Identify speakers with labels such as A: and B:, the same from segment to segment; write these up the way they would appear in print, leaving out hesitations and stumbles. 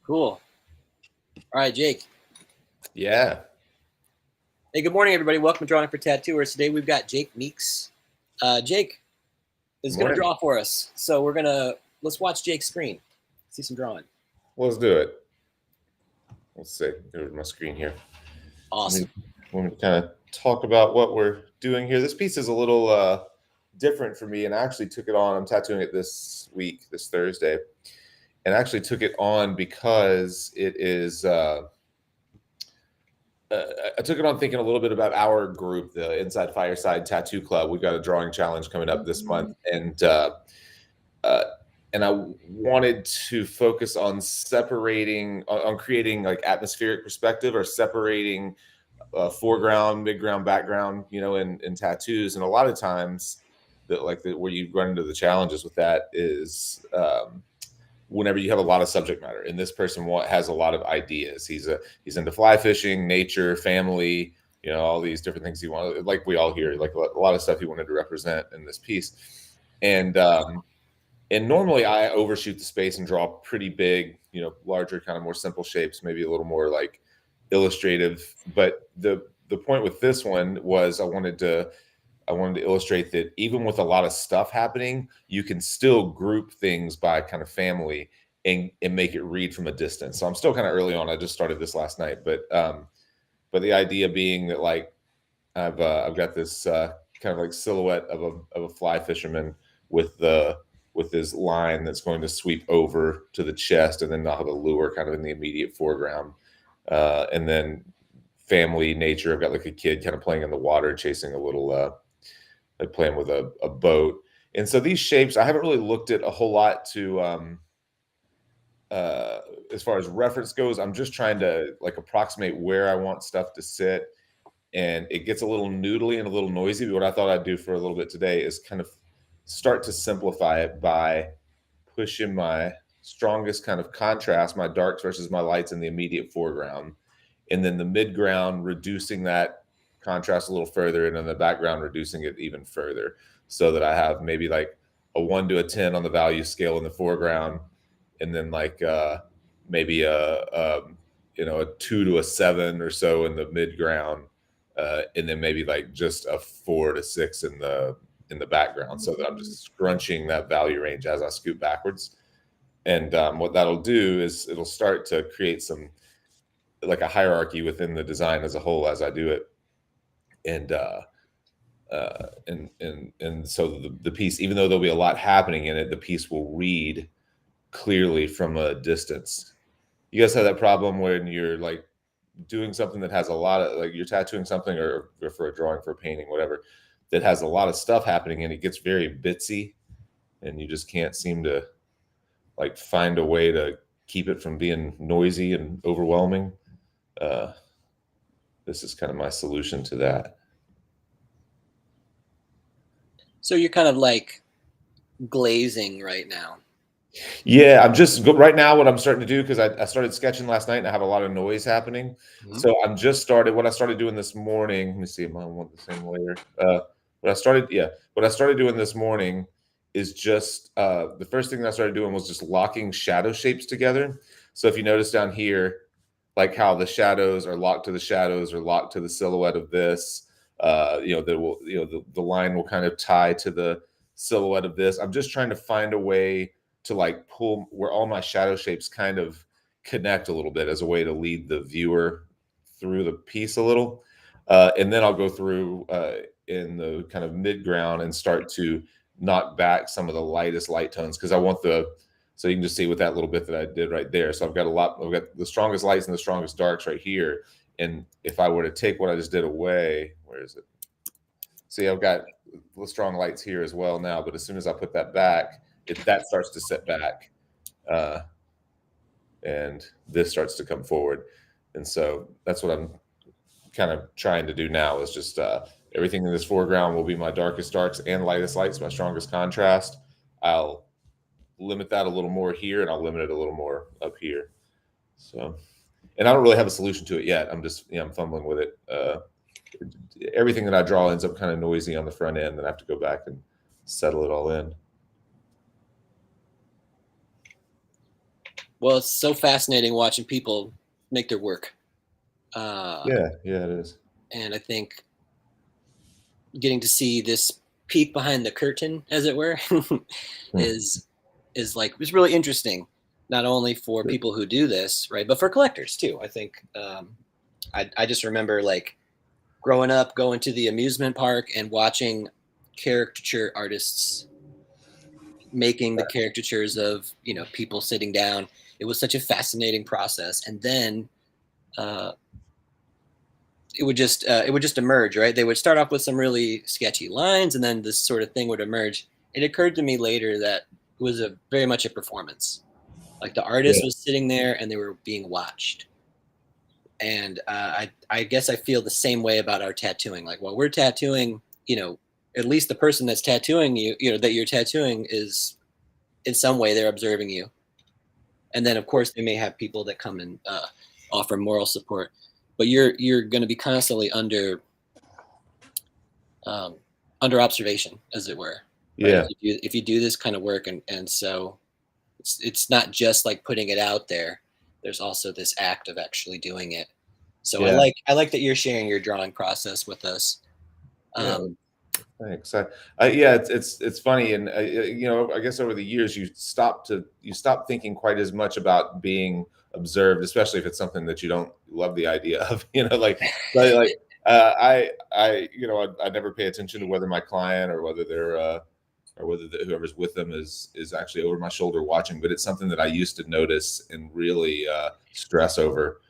A: Cool. All right, Jake.
B: Yeah.
A: Hey, good morning, everybody. Welcome to Drawing for Tattooers. Today we've got Jake Meeks. Jake is going to draw for us. So let's watch Jake's screen. See some drawing.
B: Let's do it. Let's see. Go to my screen here.
A: Awesome.
B: Let me kind of talk about what we're doing here. This piece is a little different for me, and I actually took it on. I'm tattooing it this Thursday, and I actually took it on because it is. I took it on thinking a little bit about our group, the Inside Fireside Tattoo Club. We've got a drawing challenge coming up this month, and I wanted to focus on creating like atmospheric perspective, or separating foreground, midground, background, in tattoos. And a lot of times where you run into the challenges with that is whenever you have a lot of subject matter, and this person has a lot of ideas. He's into fly fishing, nature, family, all these different things he wanted, like we all hear, like a lot of stuff he wanted to represent in this piece. And normally I overshoot the space and draw pretty big, larger, kind of more simple shapes, maybe a little more like illustrative. But the point with this one was I wanted to illustrate that even with a lot of stuff happening, you can still group things by kind of family and make it read from a distance. So I'm still kind of early on. I just started this last night, but the idea being that like I've got this kind of like silhouette of a fly fisherman with his line that's going to sweep over to the chest, and then I'll have a lure kind of in the immediate foreground, and then family, nature. I've got like a kid kind of playing in the water, chasing a little like playing with a boat. And so these shapes, I haven't really looked at a whole lot to as far as reference goes. I'm just trying to like approximate where I want stuff to sit, and it gets a little noodly and a little noisy. But what I thought I'd do for a little bit today is kind of start to simplify it by pushing my strongest kind of contrast, my darks versus my lights, in the immediate foreground, and then the midground reducing that contrast a little further, and in the background reducing it even further, so that I have maybe like a 1 to a 10 on the value scale in the foreground, and then like maybe a 2 to a 7 or so in the midground, and then maybe like just a 4 to 6 in the background, so that I'm just scrunching that value range as I scoot backwards. And what that'll do is it'll start to create some like a hierarchy within the design as a whole as I do it. And so the piece, even though there'll be a lot happening in it, the piece will read clearly from a distance. You guys have that problem when you're like doing something that has a lot of, like, you're tattooing something or for a drawing, for a painting, whatever, that has a lot of stuff happening, and it gets very bitsy, and you just can't seem to like find a way to keep it from being noisy and overwhelming. This is kind of my solution to that.
A: So you're kind of like glazing right now.
B: Yeah, I'm just right now what I'm starting to do, because I started sketching last night and I have a lot of noise happening. So what I started doing this morning, let me see if I want the same layer. What I started doing this morning is just the first thing that I started doing was just locking shadow shapes together. So if you notice down here, like how the shadows are locked to the shadows or locked to the silhouette of this, the line will kind of tie to the silhouette of this. I'm just trying to find a way to like pull where all my shadow shapes kind of connect a little bit, as a way to lead the viewer through the piece a little. And then I'll go through in the kind of midground and start to knock back some of the lightest light tones, because I want so you can just see with that little bit that I did right there. So I've got the strongest lights and the strongest darks right here. And if I were to take what I just did away, where is it? See, I've got the strong lights here as well now, but as soon as I put that back, that starts to sit back, and this starts to come forward. And so that's what I'm kind of trying to do now, is just everything in this foreground will be my darkest darks and lightest lights, my strongest contrast. I'll limit that a little more here, and I'll limit it a little more up here. So, and I don't really have a solution to it yet. I'm just, I'm fumbling with it. Everything that I draw ends up kind of noisy on the front end, and I have to go back and settle it all in.
A: Well, it's so fascinating watching people make their work.
B: Yeah, it is.
A: And I think getting to see this peek behind the curtain, as it were,
B: Hmm.
A: is like it's really interesting. Not only for people who do this, right, but for collectors too. I think I just remember like growing up, going to the amusement park and watching caricature artists making the caricatures of people sitting down. It was such a fascinating process, and then uh, it would just emerge, right? They would start off with some really sketchy lines, and then this sort of thing would emerge. It occurred to me later that it was a very much a performance. Like the artist
B: Yeah,
A: was sitting there and they were being watched. And I guess I feel the same way about our tattooing. Like while we're tattooing, at least the person that's tattooing you, that you're tattooing is in some way they're observing you. And then of course they may have people that come and offer moral support, but you're going to be constantly um, under observation, as it were, right?
B: yeah,
A: If you do this kind of work, and so it's not just like putting it out there. There's also this act of actually doing it. So
B: yeah,
A: I like that you're sharing your drawing process with us.
B: yeah.
A: Um,
B: Thanks. Yeah, it's funny, and I guess over the years you stop thinking quite as much about being observed, especially if it's something that you don't love the idea of. Like I never pay attention to whether my client or whether whoever's with them is actually over my shoulder watching, but it's something that I used to notice and really stress over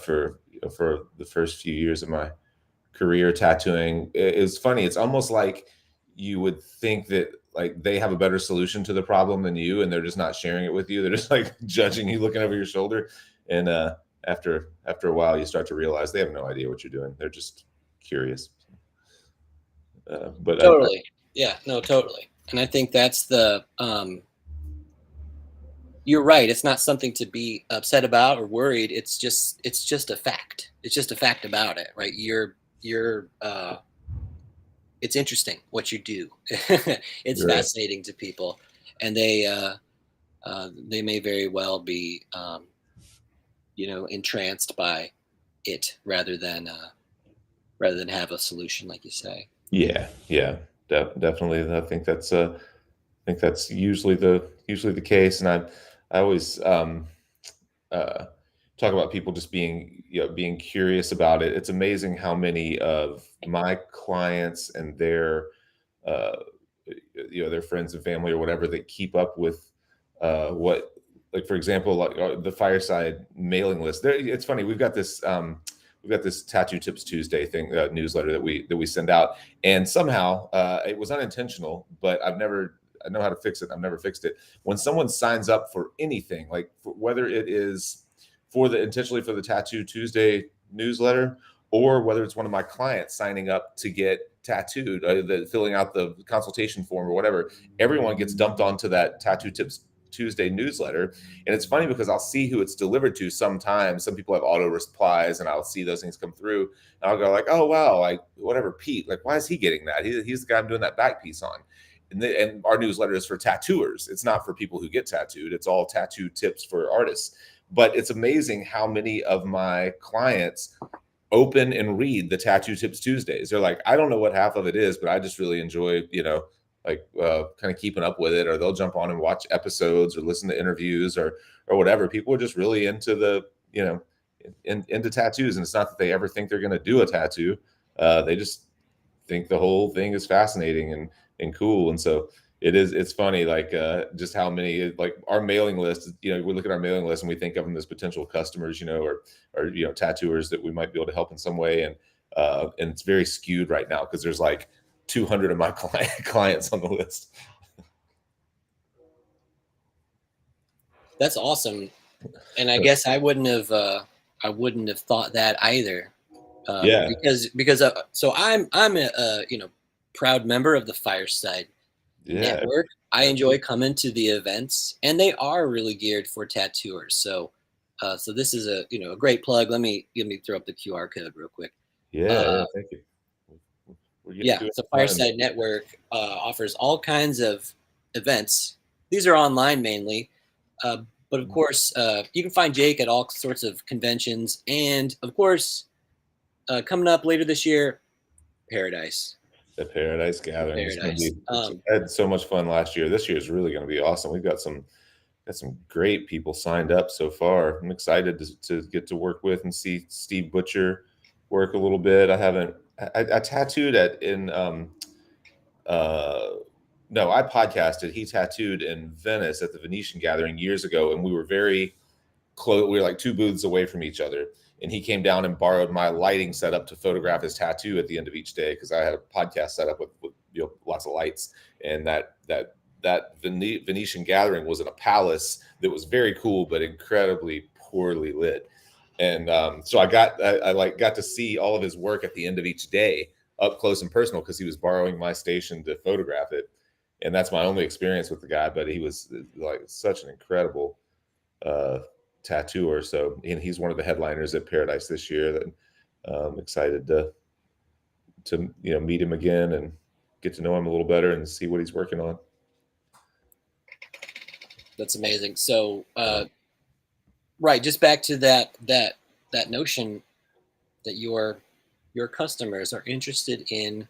B: for the first few years of my career tattooing. Is funny. It's almost like you would think that like they have a better solution to the problem than you, and they're just not sharing it with you. They're just like judging you, looking over your shoulder. And after a while, you start to realize they have no idea what you're doing. They're just curious. But
A: Totally. Yeah, no, totally. And I think that's you're right. It's not something to be upset about or worried. It's just a fact. It's just a fact about it, right? You're it's interesting what you do. It's
B: right.
A: fascinating to people, and they may very well be entranced by it rather than have a solution, like you say.
B: Yeah, yeah, definitely. I think that's usually the case, and I always uh, talk about people just being being curious about it. It's amazing how many of my clients and uh, their friends and family or whatever that keep up with what, like for example, like the Fireside mailing list. It's funny, we've got this Tattoo Tips Tuesday thing, newsletter that we send out, and somehow it was unintentional, but I know how to fix it. I've never fixed it. When someone signs up for anything, like whether it is intentionally for the Tattoo Tuesday newsletter, or whether it's one of my clients signing up to get tattooed, filling out the consultation form or whatever, everyone gets dumped onto that Tattoo Tips Tuesday newsletter. And it's funny because I'll see who it's delivered to sometimes. Some people have auto replies and I'll see those things come through. And I'll go like, oh, wow, like whatever, Pete, like, why is he getting that? He's the guy I'm doing that back piece on. And our newsletter is for tattooers. It's not for people who get tattooed. It's all tattoo tips for artists. But it's amazing how many of my clients open and read the Tattoo Tips Tuesdays. They're like, I don't know what half of it is, but I just really enjoy, like kind of keeping up with it. Or they'll jump on and watch episodes or listen to interviews or whatever. People are just really into into tattoos, and it's not that they ever think they're going to do a tattoo. They just think the whole thing is fascinating and cool. And so it's funny, like just how many, like our mailing list, we look at our mailing list and we think of them as potential customers, or tattooers that we might be able to help in some way. And it's very skewed right now because there's like 200 of my clients on the list.
A: That's awesome, and I guess I wouldn't have thought that either,
B: Yeah,
A: because so I'm a proud member of the Fireside
B: yeah,
A: Network. I enjoy coming to the events, and they are really geared for tattooers. So this is a great plug. Let me throw up the QR code real quick.
B: yeah.
A: Uh,
B: Thank you. We're
A: yeah,
B: doing
A: so
B: fun.
A: Fireside Network offers all kinds of events. These are online mainly, uh, But of course, you can find Jake at all sorts of conventions. And of course, coming up later this year, Paradise.
B: The Paradise Gathering is going to
A: Paradise.
B: be. I had so much fun last year. This year is really going to be awesome. We've got some great people signed up so far. I'm excited to get to work with and see Steve Butcher work a little bit. I tattooed no, I podcasted. He tattooed in Venice at the Venetian Gathering years ago, and we were very close. We were like 2 booths away from each other. And he came down and borrowed my lighting setup to photograph his tattoo at the end of each day, because I had a podcast set up with lots of lights. And that Venetian Gathering was in a palace that was very cool but incredibly poorly lit. And so I got to see all of his work at the end of each day up close and personal, because he was borrowing my station to photograph it. And that's my only experience with the guy, but he was like such an incredible tattooer. So, and he's one of the headliners at Paradise this year. That I'm excited to meet him again and get to know him a little better and see what he's working on.
A: That's amazing. So, right, just back to that notion that your customers are interested in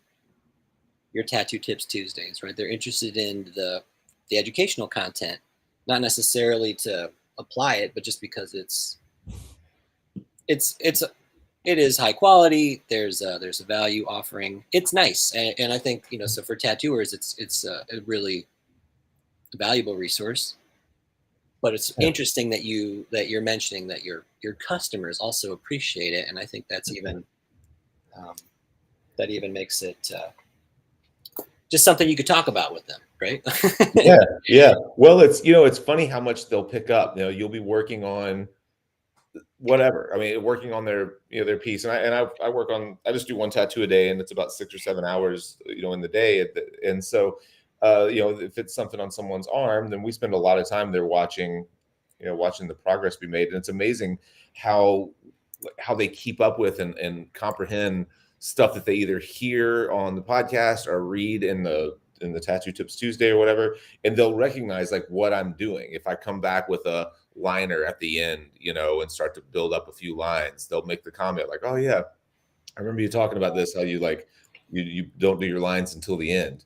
A: your Tattoo Tips Tuesdays, right? They're interested in the educational content, not necessarily to apply it, but just because it is high quality. There's a value offering. It's nice, and I think so for tattooers, it's a really valuable resource. But it's interesting that you're mentioning that your customers also appreciate it, and I think that's even that even makes it just something you could talk about with them, right?
B: Yeah. Well, it's funny how much they'll pick up. You'll be working on whatever. I mean, working on their piece, and I just do 1 tattoo a day, and it's about 6 or 7 hours, in the day. And so, if it's something on someone's arm, then we spend a lot of time there watching the progress be made. And it's amazing how they keep up with and comprehend stuff that they either hear on the podcast or read in the Tattoo Tips Tuesday or whatever, and they'll recognize like what I'm doing. If I come back with a liner at the end, and start to build up a few lines, they'll make the comment like, "Oh yeah, I remember you talking about this. How you you don't do your lines until the end."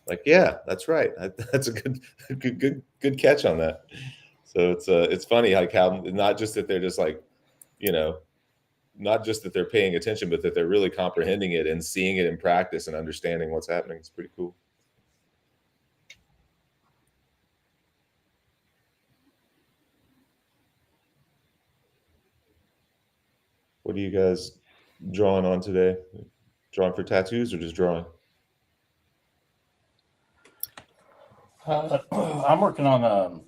B: Like, yeah, that's right. That's a good catch on that. So it's funny how not just that they're just like, not just that they're paying attention, but that they're really comprehending it and seeing it in practice and understanding what's happening. It's pretty cool. What are you guys drawing on today? Drawing for tattoos or just drawing?
C: I'm working on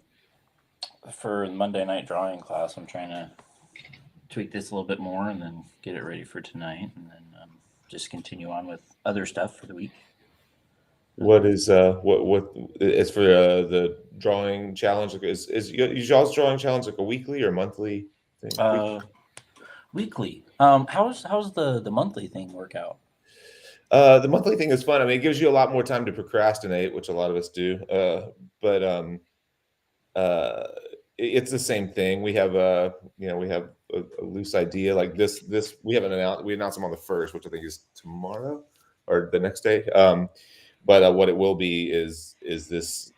C: for the Monday night drawing class. I'm trying to tweak this a little bit more and then get it ready for tonight, and then just continue on with other stuff for the week.
B: What is what is for the drawing challenge? Is y'all's drawing challenge like a weekly or monthly thing?
C: Weekly. How's the monthly thing work out?
B: The monthly thing is fun. I mean, it gives you a lot more time to procrastinate, which a lot of us do. But it's the same thing. We have a loose idea like this. We announced them on the 1st, which I think is tomorrow or the next day. But what it will be is this,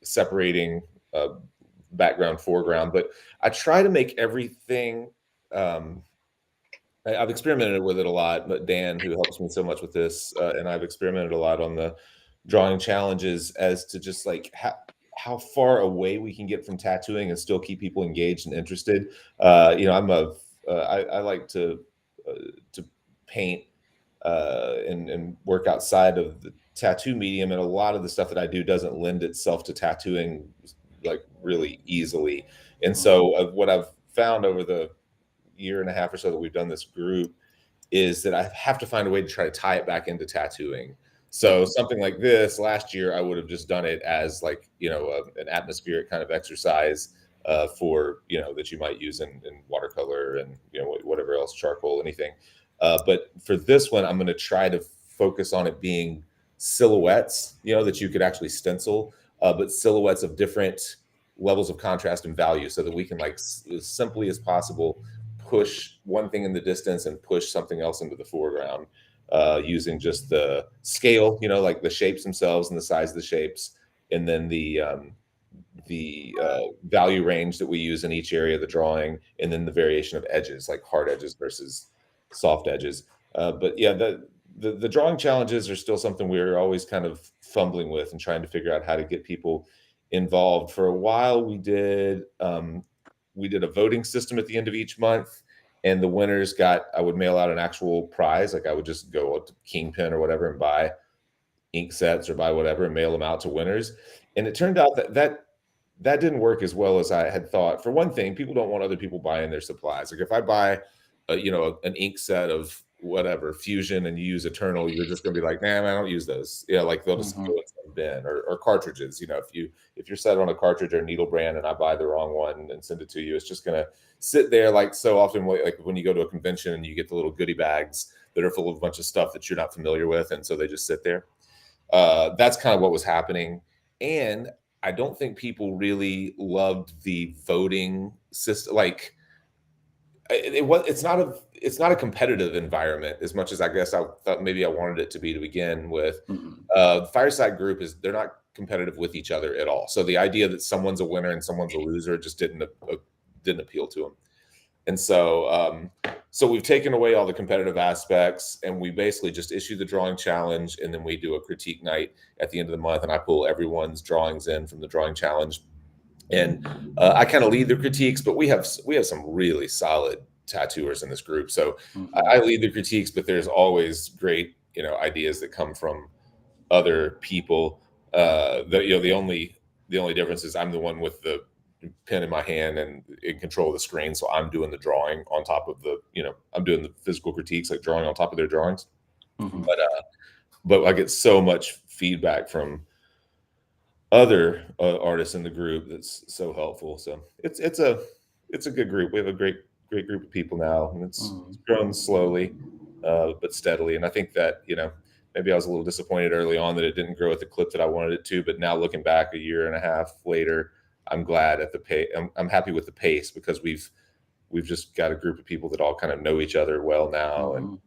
B: separating background, foreground. But I try to make everything. I've experimented with it a lot, but Dan, who helps me so much with this, and I've experimented a lot on the drawing challenges as to just like how far away we can get from tattooing and still keep people engaged and interested. I like to paint and work outside of the tattoo medium, and a lot of the stuff that I do doesn't lend itself to tattooing like really easily. And so what I've found over the year and a half or so that we've done this group is that I have to find a way to try to tie it back into tattooing. So something like this last year, I would have just done it as like, an atmospheric kind of exercise for, that you might use in watercolor and, whatever else, charcoal, anything. But for this one, I'm going to try to focus on it being silhouettes, that you could actually stencil, but silhouettes of different levels of contrast and value so that we can, like, as simply as possible, push one thing in the distance and push something else into the foreground, using just the scale, like the shapes themselves and the size of the shapes, and then the value range that we use in each area of the drawing, and then the variation of edges, like hard edges versus soft edges. But yeah, the drawing challenges are still something we're always kind of fumbling with and trying to figure out how to get people involved. For a while, we did a voting system at the end of each month, and the winners I would mail out an actual prize. Like, I would just go to Kingpin or whatever and buy ink sets or buy whatever and mail them out to winners. And it turned out that didn't work as well as I had thought. For one thing, people don't want other people buying their supplies. Like, if I buy an ink set of whatever Fusion and you use Eternal, you're just going to be like, nah, man, I don't use those. Like, they'll just go in some bin. Or cartridges. If you're set on a cartridge or needle brand and I buy the wrong one and send it to you, it's just going to sit there. Like, so often, like when you go to a convention and you get the little goodie bags that are full of a bunch of stuff that you're not familiar with, and so they just sit there. That's kind of what was happening. And I don't think people really loved the voting system. Like, it's not a competitive environment as much as I guess I thought maybe I wanted it to be to begin with. The Fireside group they're not competitive with each other at all. So the idea that someone's a winner and someone's a loser just didn't appeal to them. And so we've taken away all the competitive aspects, and we basically just issue the drawing challenge, and then we do a critique night at the end of the month, and I pull everyone's drawings in from the drawing challenge. And I kind of lead the critiques, but we have some really solid tattooers in this group. So I lead the critiques, but there's always great, ideas that come from other people. The only difference is I'm the one with the pen in my hand and in control of the screen. So I'm doing the drawing on top of I'm doing the physical critiques, like drawing on top of their drawings. But I get so much feedback from other artists in the group that's so helpful. So it's a good group. We have a great group of people now, and it's grown slowly but steadily. And I think that maybe I was a little disappointed early on that it didn't grow at the clip that I wanted it to. But now, looking back a year and a half later, I'm glad at the pace. I'm happy with the pace, because we've just got a group of people that all kind of know each other well now, and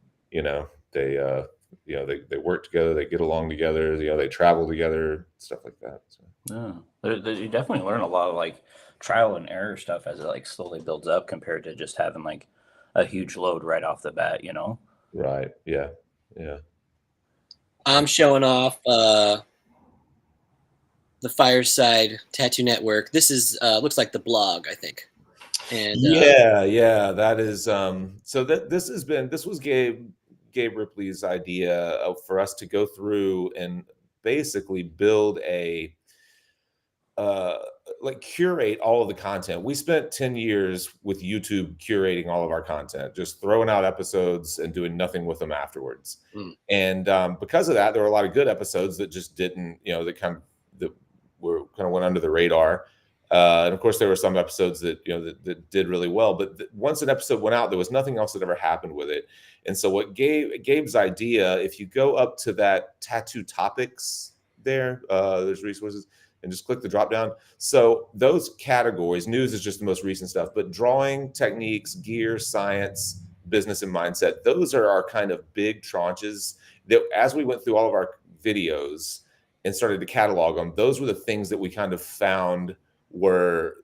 B: they work together, they get along together, they travel together, stuff like that. So.
C: You definitely learn a lot of like trial and error stuff as it like slowly builds up, compared to just having like a huge load right off the bat,
B: Right. Yeah.
A: I'm showing off the Fireside Tattoo Network. This is looks like the blog, I think. And
B: that is so this was Gabe Ripley's idea for us to go through and basically build a curate all of the content. We spent 10 years with YouTube curating all of our content, just throwing out episodes and doing nothing with them afterwards. And because of that, there were a lot of good episodes that just didn't, that went under the radar. And of course, there were some episodes that that did really well. But once an episode went out, there was nothing else that ever happened with it. And so Gabe's idea, if you go up to that tattoo topics there, there's resources, and just click the drop down. So those categories, news is just the most recent stuff, but drawing, techniques, gear, science, business, and mindset, those are our kind of big tranches that, as we went through all of our videos and started to catalog them, those were the things that we kind of found were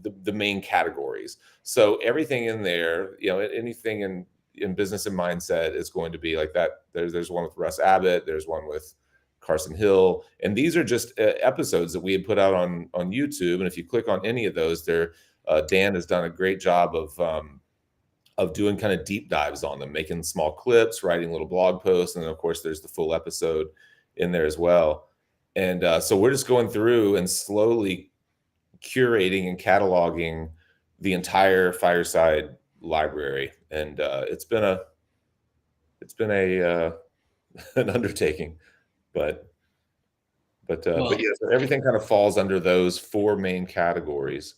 B: the main categories. So everything in there, anything in business and mindset is going to be like that. There's one with Russ Abbott. There's one with Carson Hill. And these are just episodes that we had put out on YouTube. And if you click on any of those, Dan has done a great job of doing kind of deep dives on them, making small clips, writing little blog posts. And then, of course, there's the full episode in there as well. And so we're just going through and slowly curating and cataloging the entire Fireside library. And it's been an undertaking. But yeah, so everything kind of falls under those four main categories.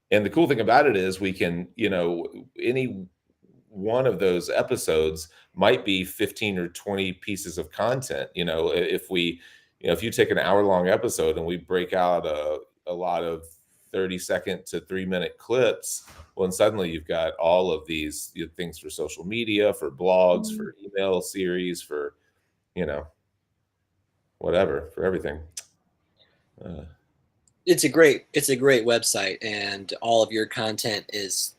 B: And the cool thing about it is we can, any one of those episodes might be 15 or 20 pieces of content. If you take an hour-long episode and we break out a lot of 30-second to 3-minute clips. Well, and suddenly you've got all of these things for social media, for blogs, for email series, for, whatever, for everything.
A: It's a great website, and all of your content is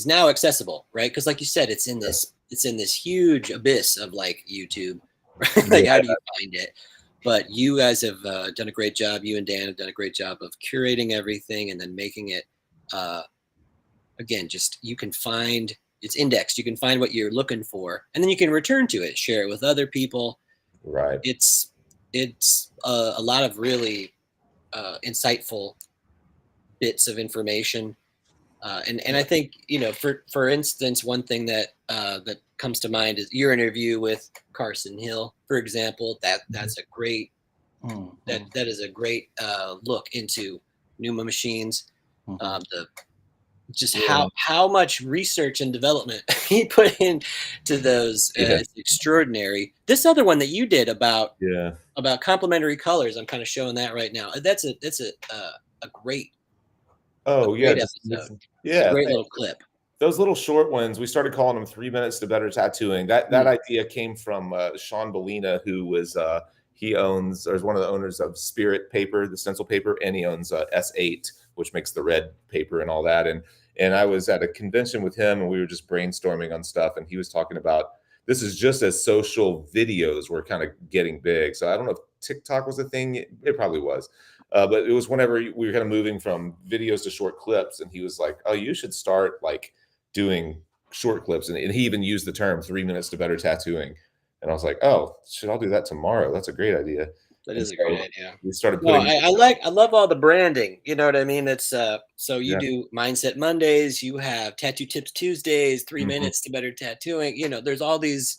A: now accessible, right? Because like you said, it's in this huge abyss of like YouTube, right? Like, how do you find it? But you guys have done a great job. You and Dan have done a great job of curating everything and then making it, again, just you can find it's indexed. You can find what you're looking for, and then you can return to it, share it with other people.
B: Right.
A: It's a lot of really insightful bits of information. And I think, for instance, one thing that comes to mind is your interview with Carson Hill, for example. That's a great that is a great look into pneuma machines. How much research and development he put into those is extraordinary. This other one that you did about complementary colors, I'm kind of showing that right now. That's a great.
B: Great
A: episode. Yeah, great little clip.
B: Those little short ones, we started calling them 3 minutes to better tattooing. That idea came from Sean Bellina, who was he owns, or is one of the owners of Spirit Paper, the stencil paper, and he owns S8, which makes the red paper and all that. And I was at a convention with him, and we were just brainstorming on stuff, and he was talking about this is just as social videos were kind of getting big. So I don't know if TikTok was a thing. It probably was. But it was whenever we were kind of moving from videos to short clips, and he was like, "Oh, you should start like doing short clips." And he even used the term 3 minutes to better tattooing. And I was like, "Oh, I'll do that tomorrow. That's a great idea."
A: That is a great idea.
B: We started putting.
A: I love all the branding. You know what I mean? It's so you do Mindset Mondays. You have Tattoo Tips Tuesdays. 3 minutes to better tattooing. There's all these.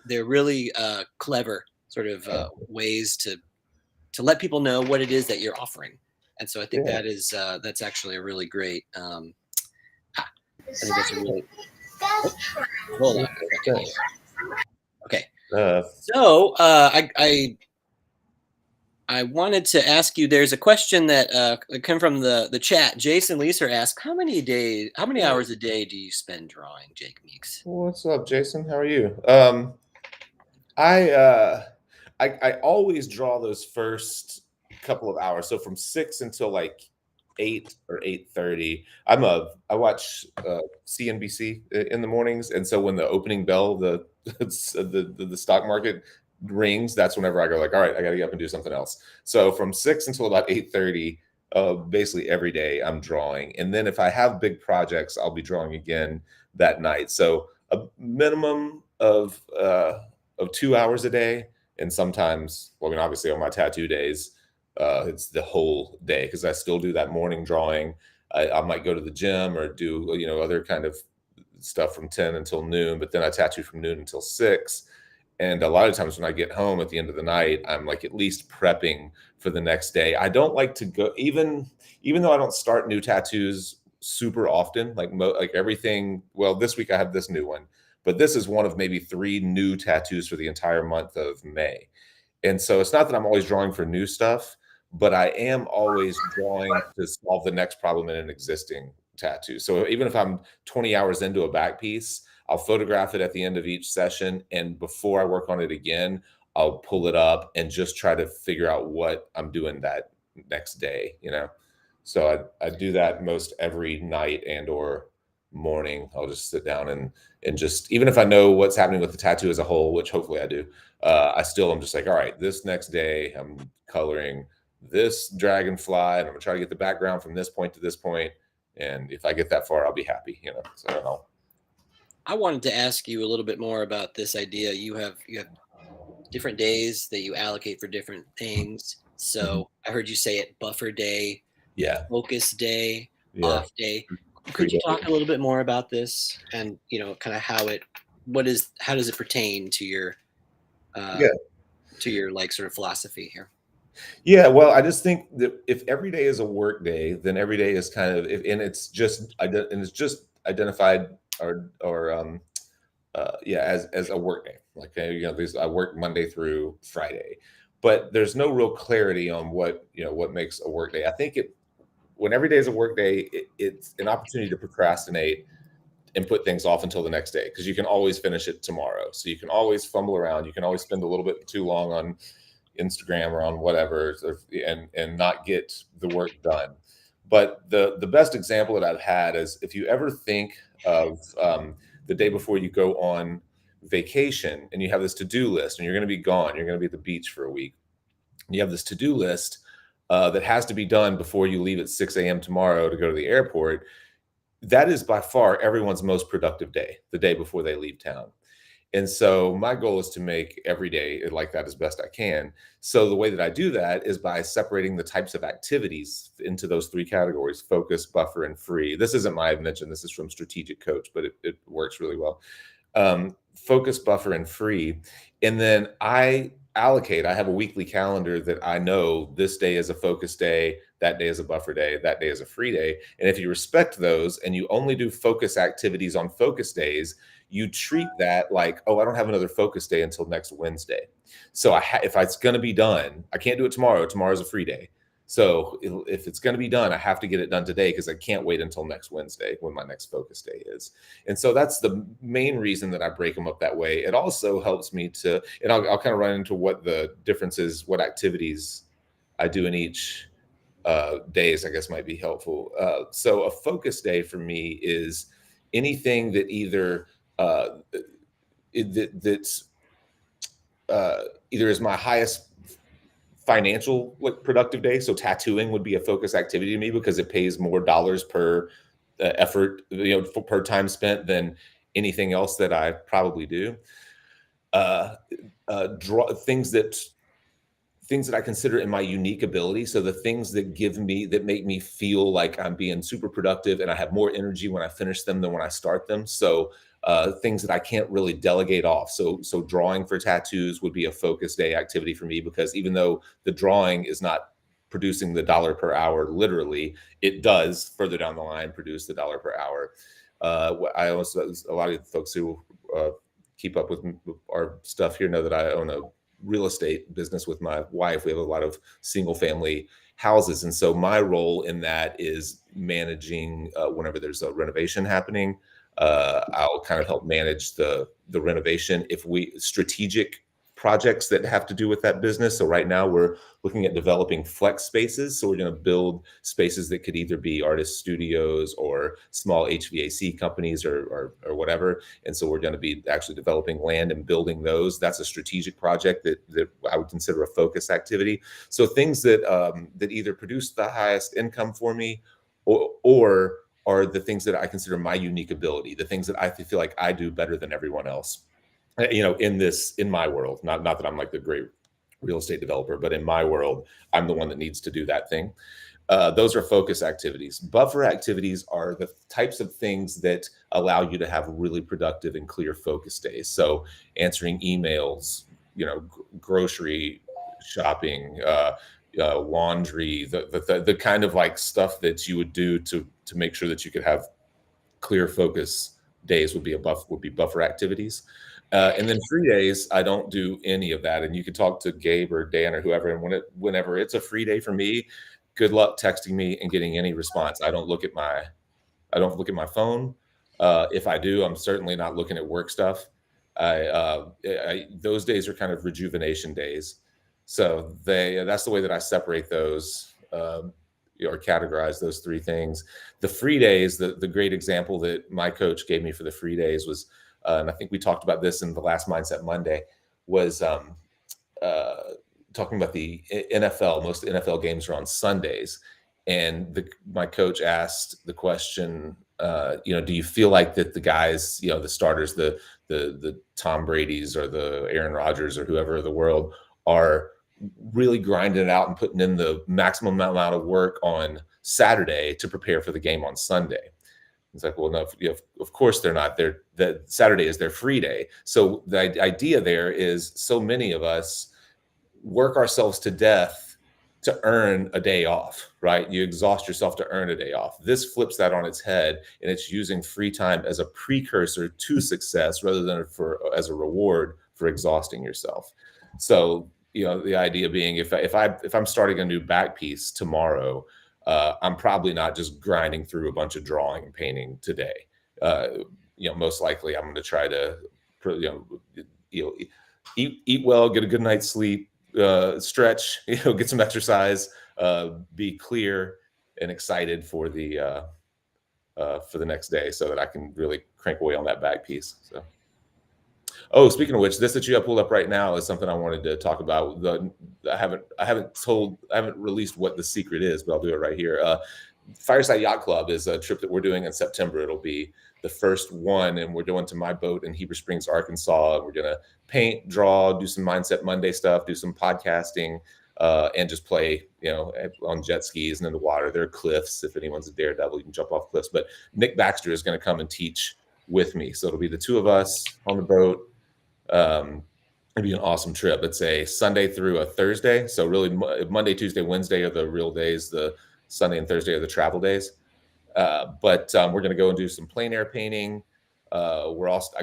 A: They're really clever sort of ways to let people know what it is that you're offering. And so I think that's actually a really great. I think that's a really. Hold on. Okay. So I wanted to ask you. There's a question that came from the chat. Jason Leeser asked, "How many hours a day do you spend drawing, Jake Meeks?"
B: What's up, Jason? How are you? I always draw those first couple of hours. So from 6 until like 8 or 8:30. I watch CNBC in the mornings, and so when the opening bell, the stock market rings, that's whenever I go like, all right, I got to get up and do something else. So from 6 until about 8:30, basically every day I'm drawing, and then if I have big projects, I'll be drawing again that night. So a minimum of 2 hours a day. And sometimes, well, I mean, obviously on my tattoo days, it's the whole day because I still do that morning drawing. I might go to the gym or do, other kind of stuff from 10 until noon, but then I tattoo from noon until 6. And a lot of times when I get home at the end of the night, I'm like at least prepping for the next day. I don't like to go, even though I don't start new tattoos super often, like everything. Well, this week I have this new one. But this is one of maybe 3 new tattoos for the entire month of May. And so it's not that I'm always drawing for new stuff, but I am always drawing to solve the next problem in an existing tattoo. So even if I'm 20 hours into a back piece, I'll photograph it at the end of each session. And before I work on it again, I'll pull it up and just try to figure out what I'm doing that next day, So I do that most every night and or morning. I'll just sit down and just, even if I know what's happening with the tattoo as a whole, which hopefully I do, I'm just like, all right, this next day I'm coloring this dragonfly and I'm gonna try to get the background from this point to this point. And if I get that far, I'll be happy, So
A: I wanted to ask you a little bit more about this idea. You have different days that you allocate for different things. So I heard you say it: buffer day, focus day, off day. Could you talk a little bit more about this and, kind of how does it pertain to your, like sort of philosophy here?
B: Yeah, well, I just think that if every day is a work day, then every day is kind of, and it's just identified as a work day. Like, I work Monday through Friday, but there's no real clarity on what makes a work day. I think when every day is a work day, it's an opportunity to procrastinate and put things off until the next day, because you can always finish it tomorrow. So you can always fumble around. You can always spend a little bit too long on Instagram or on whatever, and not get the work done. But the best example that I've had is, if you ever think of the day before you go on vacation and you have this to-do list and you're going to be gone, you're going to be at the beach for a week, and you have this to-do list that has to be done before you leave at 6 a.m. tomorrow to go to the airport. That is by far everyone's most productive day, the day before they leave town. And so my goal is to make every day like that as best I can. So the way that I do that is by separating the types of activities into those three categories: focus, buffer, and free. This isn't my invention. This is from Strategic Coach, but it works really well. Focus, buffer, and free. And then I have a weekly calendar that I know this day is a focus day, that day is a buffer day, that day is a free day. And if you respect those and you only do focus activities on focus days, you treat that like, oh, I don't have another focus day until next Wednesday. So if it's going to be done, I can't do it tomorrow. Tomorrow's a free day. So if it's going to be done, I have to get it done today, because I can't wait until next Wednesday when my next focus day is. And so that's the main reason that I break them up that way. It also helps me to, and I'll kind of run into what the difference is, what activities I do in each days, I guess, might be helpful. So a focus day for me is anything that either that's either is my highest financial productive day. So tattooing would be a focus activity to me, because it pays more dollars per effort, per time spent, than anything else that I probably do. Draw things that I consider in my unique ability. So the things that make me feel like I'm being super productive and I have more energy when I finish them than when I start them. So things that I can't really delegate off. So drawing for tattoos would be a focus day activity for me, because even though the drawing is not producing the dollar per hour, literally, it does further down the line produce the dollar per hour. I also, a lot of the folks who keep up with our stuff here know that I own a real estate business with my wife. We have a lot of single family houses. And so my role in that is managing whenever there's a renovation happening. I'll kind of help manage the renovation. If strategic projects that have to do with that business. So right now we're looking at developing flex spaces. So we're going to build spaces that could either be artist studios or small HVAC companies or whatever. And so we're going to be actually developing land and building those. That's a strategic project that I would consider a focus activity. So things that that either produce the highest income for me or are the things that I consider my unique ability, the things that I feel like I do better than everyone else. In my world, not that I'm like the great real estate developer, but in my world, I'm the one that needs to do that thing. Those are focus activities. Buffer activities are the types of things that allow you to have really productive and clear focus days. So answering emails, grocery shopping, laundry, the kind of like stuff that you would do to make sure that you could have clear focus days would be buffer activities. And then free days, I don't do any of that. And you can talk to Gabe or Dan or whoever. And whenever it's a free day for me, good luck texting me and getting any response. I don't look at my phone. If I do, I'm certainly not looking at work stuff. Those days are kind of rejuvenation days. So that's the way that I separate those or categorize those three things. The free days, the great example that my coach gave me for the free days was, and I think we talked about this in the last Mindset Monday, was talking about the NFL. Most NFL games are on Sundays. And my coach asked the question, do you feel like that the guys, the starters, the Tom Brady's or the Aaron Rodgers or whoever of the world are really grinding it out and putting in the maximum amount of work on Saturday to prepare for the game on Sunday? It's like, well, no, of course they're not. That Saturday is their free day. So the idea there is so many of us work ourselves to death to earn a day off, right? You exhaust yourself to earn a day off. This flips that on its head, and it's using free time as a precursor to success rather than as a reward for exhausting yourself. So, the idea being, if I'm starting a new back piece tomorrow, I'm probably not just grinding through a bunch of drawing and painting today. Most likely I'm going to try to, eat well, get a good night's sleep, stretch, get some exercise, be clear and excited for the next day, so that I can really crank away on that back piece. So. Oh, speaking of which, this that you have pulled up right now is something I wanted to talk about. I haven't released what the secret is, but I'll do it right here. Fireside Yacht Club is a trip that we're doing in September. It'll be the first one, and we're going to my boat in Heber Springs, Arkansas. We're gonna paint, draw, do some Mindset Monday stuff, do some podcasting, and just play, on jet skis and in the water. There are cliffs. If anyone's a daredevil, you can jump off cliffs. But Nick Baxter is going to come and teach with me, so it'll be the two of us on the boat. It'd be an awesome trip. It's a Sunday through a Thursday. So really Monday, Tuesday, Wednesday are the real days. The Sunday and Thursday are the travel days. But we're going to go and do some plein air painting. I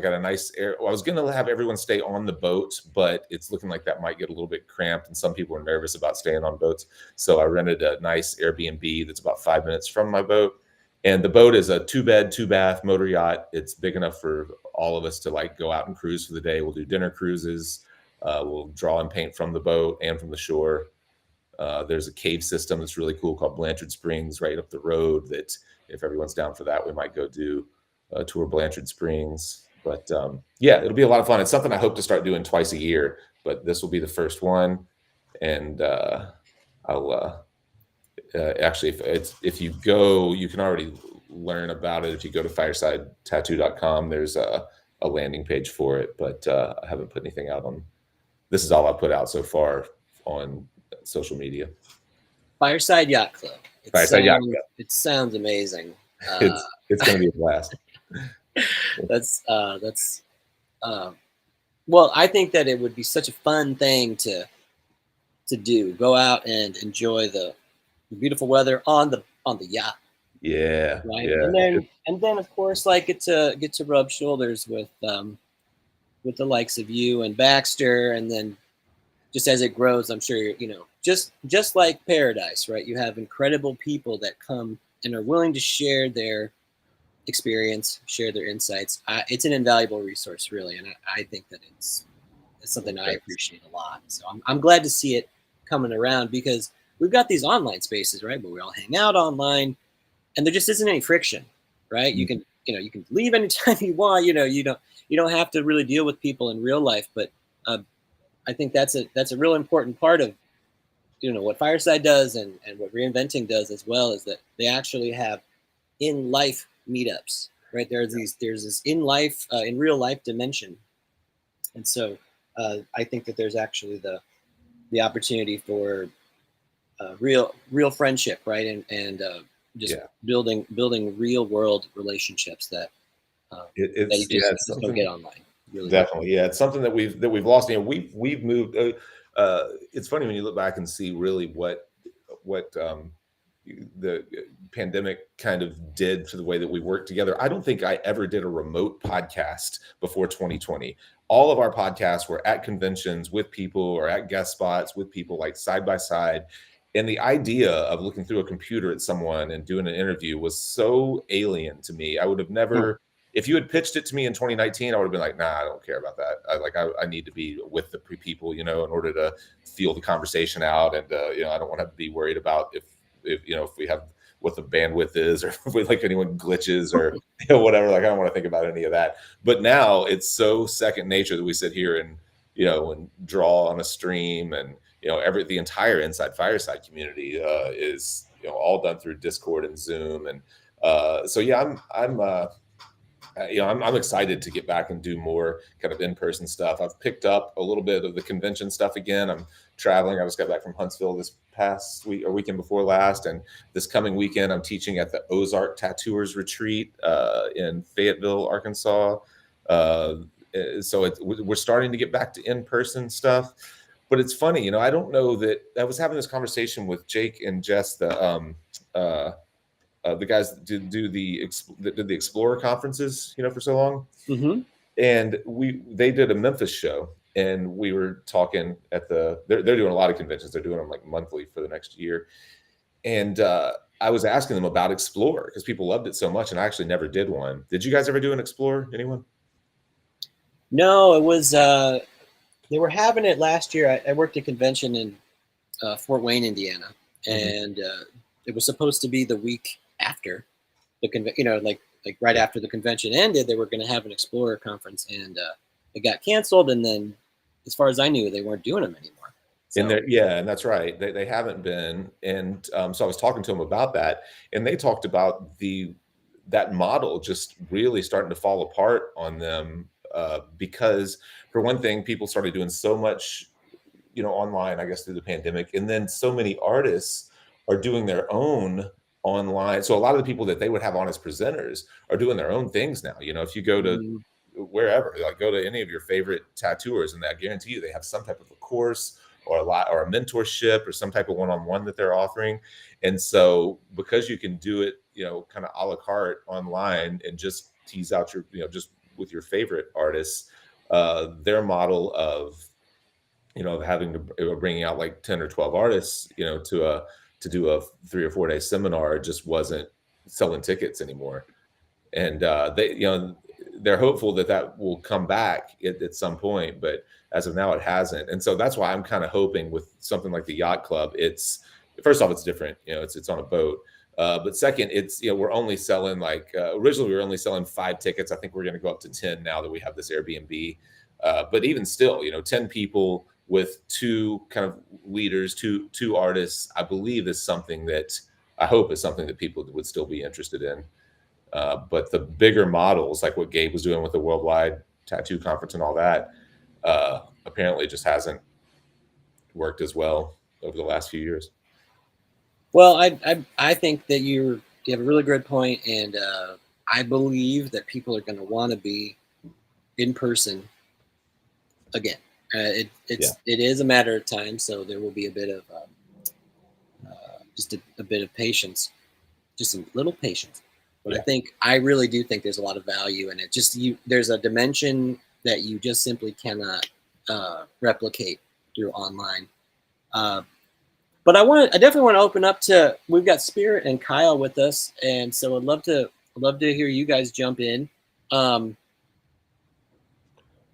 B: got a nice I was going to have everyone stay on the boat, but it's looking like that might get a little bit cramped, and some people are nervous about staying on boats. So I rented a nice Airbnb that's about 5 minutes from my boat. And the boat is a 2-bed, 2-bath motor yacht. It's big enough for all of us to go out and cruise for the day. We'll do dinner cruises. We'll draw and paint from the boat and from the shore. There's a cave system that's really cool called Blanchard Springs right up the road, that if everyone's down for that, we might go do a tour of Blanchard Springs. But it'll be a lot of fun. It's something I hope to start doing twice a year, but this will be the first one. And I'll actually, if you go, you can already learn about it. If you go to firesidetattoo.com, there's a landing page for it, but I haven't put anything out on. This is all I've put out so far on social media.
A: Fireside Yacht Club.
B: Yacht Club.
A: It sounds amazing.
B: It's going to be a blast.
A: Well, I think that it would be such a fun thing to do. Go out and enjoy the beautiful weather on the yacht.
B: Yeah.
A: Right.
B: Yeah.
A: And then of course, get to rub shoulders with the likes of you and Baxter, and then just as it grows, I'm sure just like Paradise, right? You have incredible people that come and are willing to share their experience, share their insights. It's an invaluable resource, really, and I think that it's something I appreciate a lot. So I'm glad to see it coming around, because we've got these online spaces, right, where we all hang out online, and there just isn't any friction, right? Mm-hmm. You can leave anytime you want. You don't have to really deal with people in real life, but I think that's a real important part of what Fireside does and what Reinventing does as well, is that they actually have in life meetups, right? There's this in real life dimension, and so I think that there's actually the opportunity for real friendship, right? And building real world relationships that you just don't get online. Really
B: definitely, yeah. It's something that we've lost. We've moved. It's funny when you look back and see really what the pandemic kind of did to the way that we work together. I don't think I ever did a remote podcast before 2020. All of our podcasts were at conventions with people, or at guest spots with people, side by side. And the idea of looking through a computer at someone and doing an interview was so alien to me. I would have never, if you had pitched it to me in 2019, I would have been like, nah, I don't care about that. I need to be with the people, in order to feel the conversation out. And, I don't want to be worried about if we have what the bandwidth is, or if anyone glitches or whatever. I don't want to think about any of that. But now it's so second nature that we sit here and and draw on a stream, and the entire Inside Fireside community is all done through Discord and Zoom, and so yeah, I'm excited to get back and do more kind of in-person stuff. I've picked up a little bit of the convention stuff again. I'm traveling. I just got back from Huntsville this past week, or weekend before last, and this coming weekend I'm teaching at the Ozark Tattooers Retreat in Fayetteville, Arkansas. So we're starting to get back to in-person stuff, but it's funny, I don't know that I was having this conversation with Jake and Jess, the guys that did the Explorer conferences, for so long. Mm-hmm. And they did a Memphis show, and we were talking at they're doing a lot of conventions. They're doing them monthly for the next year. And I was asking them about Explore because people loved it so much, and I actually never did one. Did you guys ever do an Explore? Anyone?
A: No, it was they were having it last year. I worked a convention in Fort Wayne, Indiana, and it was supposed to be the week after the like right after the convention ended. They were going to have an Explorer conference, and it got canceled. And then, as far as I knew, they weren't doing them anymore. So.
B: And that's right. They haven't been. And so I was talking to them about that, and they talked about that model just really starting to fall apart on them because, for one thing, people started doing so much, online, I guess, through the pandemic, and then so many artists are doing their own online. So a lot of the people that they would have on as presenters are doing their own things now. If you go to wherever, like go to any of your favorite tattooers, and I guarantee you they have some type of a course or a mentorship or some type of one-on-one that they're offering. And so because you can do it, kind of a la carte online and just tease out your, just with your favorite artists, their model of, having to bringing out like 10 or 12 artists, to do a 3 or 4 day seminar just wasn't selling tickets anymore. And they're hopeful that will come back at some point, but as of now, it hasn't. And so that's why I'm kind of hoping with something like the Yacht Club, it's first off, it's different, it's on a boat. But second, it's, we're only selling originally we were only selling 5 tickets. I think we're going to go up to 10 now that we have this Airbnb. But even still, 10 people with 2 kind of leaders, two artists, I believe is something that I hope is something that people would still be interested in. But the bigger models, like what Gabe was doing with the Worldwide Tattoo Conference and all that, apparently just hasn't worked as well over the last few years.
A: Well, I think that you have a really good point, and I believe that people are going to want to be in person again. It is a matter of time, so there will be a bit of just a bit of patience, just a little patience. But I really do think there's a lot of value in it. There's a dimension that you just simply cannot replicate through online. But I definitely want to open up to. We've got Spirit and Kyle with us, and so I'd love to hear you guys jump in.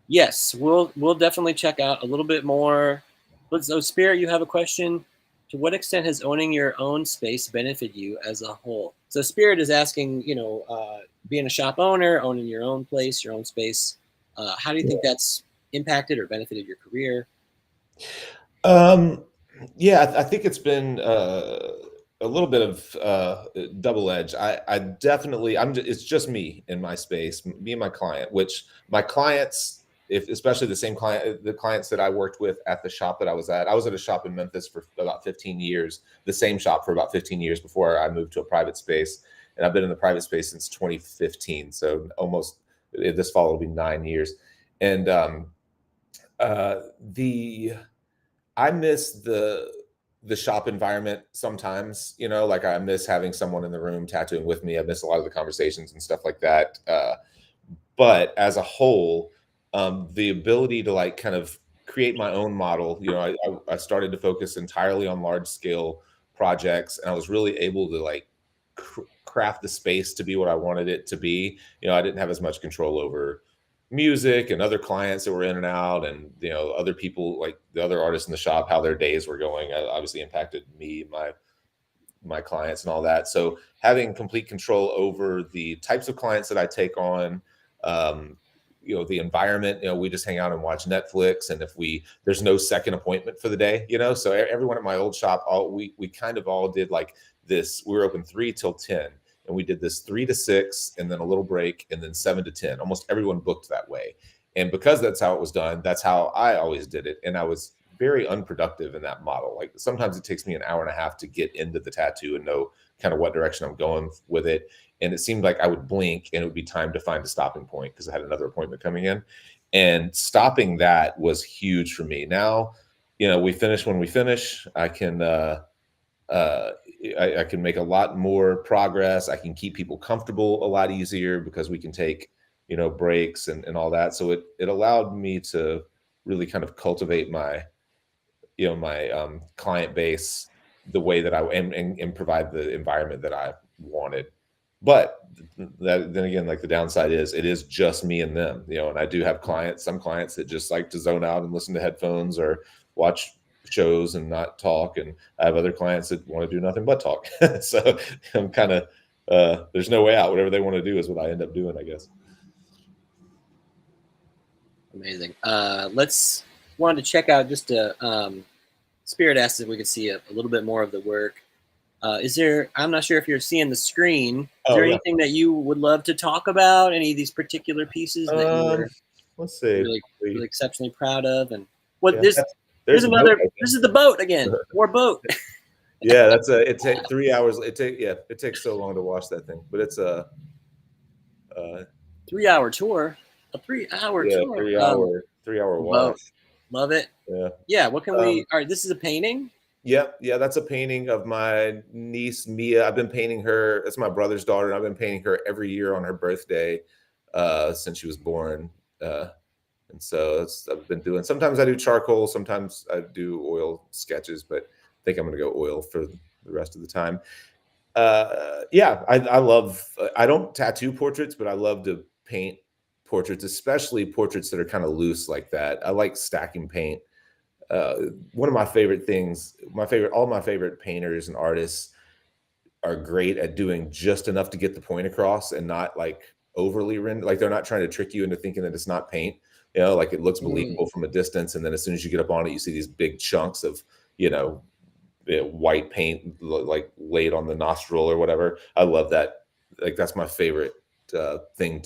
A: Yes, we'll definitely check out a little bit more. So, Spirit, you have a question. To what extent has owning your own space benefit you as a whole? So Spirit is asking, being a shop owner, owning your own place, your own space, how do you think that's impacted or benefited your career?
B: I think it's been a little bit of double-edged. I definitely, it's just me in my space, me and my client, which my clients, especially the clients that I worked with at the shop that I was at a shop in Memphis for about 15 years, the same shop for about 15 years before I moved to a private space. And I've been in the private space since 2015. So almost this fall will be 9 years. And I miss the shop environment sometimes, like I miss having someone in the room tattooing with me. I miss a lot of the conversations and stuff like that. But as a whole, the ability to kind of create my own model, I started to focus entirely on large scale projects, and I was really able to craft the space to be what I wanted it to be. I didn't have as much control over music and other clients that were in and out, and other people, like the other artists in the shop, how their days were going, obviously impacted me, my clients and all that. So having complete control over the types of clients that I take on, the environment, we just hang out and watch Netflix, and there's no second appointment for the day, so everyone at my old shop, we kind of all did this. We were open 3 till 10. And we did this 3 to 6 and then a little break and then 7 to 10. Almost everyone booked that way. And because that's how it was done, that's how I always did it. And I was very unproductive in that model. Sometimes it takes me an hour and a half to get into the tattoo and know kind of what direction I'm going with it. And it seemed like I would blink and it would be time to find a stopping point because I had another appointment coming in. And stopping that was huge for me. Now, we finish when we finish. I can I can make a lot more progress. I can keep people comfortable a lot easier because we can take, breaks and all that. So it allowed me to really kind of cultivate my, my client base the way that I and provide the environment that I wanted. But then again, like the downside is it is just me and them, and I do have some clients that just like to zone out and listen to headphones or watch shows and not talk. And I have other clients that want to do nothing but talk. So I'm kind of, there's no way out. Whatever they want to do is what I end up doing, I guess.
A: Amazing. Wanted to check out just Spirit asked if we could see a little bit more of the work. I'm not sure if you're seeing the screen. Is there anything that you would love to talk about? Any of these particular pieces that you were
B: let's see,
A: really exceptionally proud of? And this is the boat again. More boat.
B: Yeah, it takes 3 hours. It takes so long to watch that thing, but it's a
A: 3-hour tour. A 3-hour tour.
B: 3-hour watch.
A: Love it. Yeah. What can we? All right. This is a painting.
B: Yeah. That's a painting of my niece Mia. I've been painting her. It's my brother's daughter, and I've been painting her every year on her birthday since she was born. And so I've been doing. Sometimes I do charcoal. Sometimes I do oil sketches, but I think I'm going to go oil for the rest of the time. I love. I don't tattoo portraits, but I love to paint portraits, especially portraits that are kind of loose like that. I like stacking paint. One of my favorite things, all my favorite painters and artists are great at doing just enough to get the point across and not like overly render. Like they're not trying to trick you into thinking that it's not paint, like it looks believable from a distance. And then as soon as you get up on it, you see these big chunks of, white paint like laid on the nostril or whatever. I love that. Like that's my favorite thing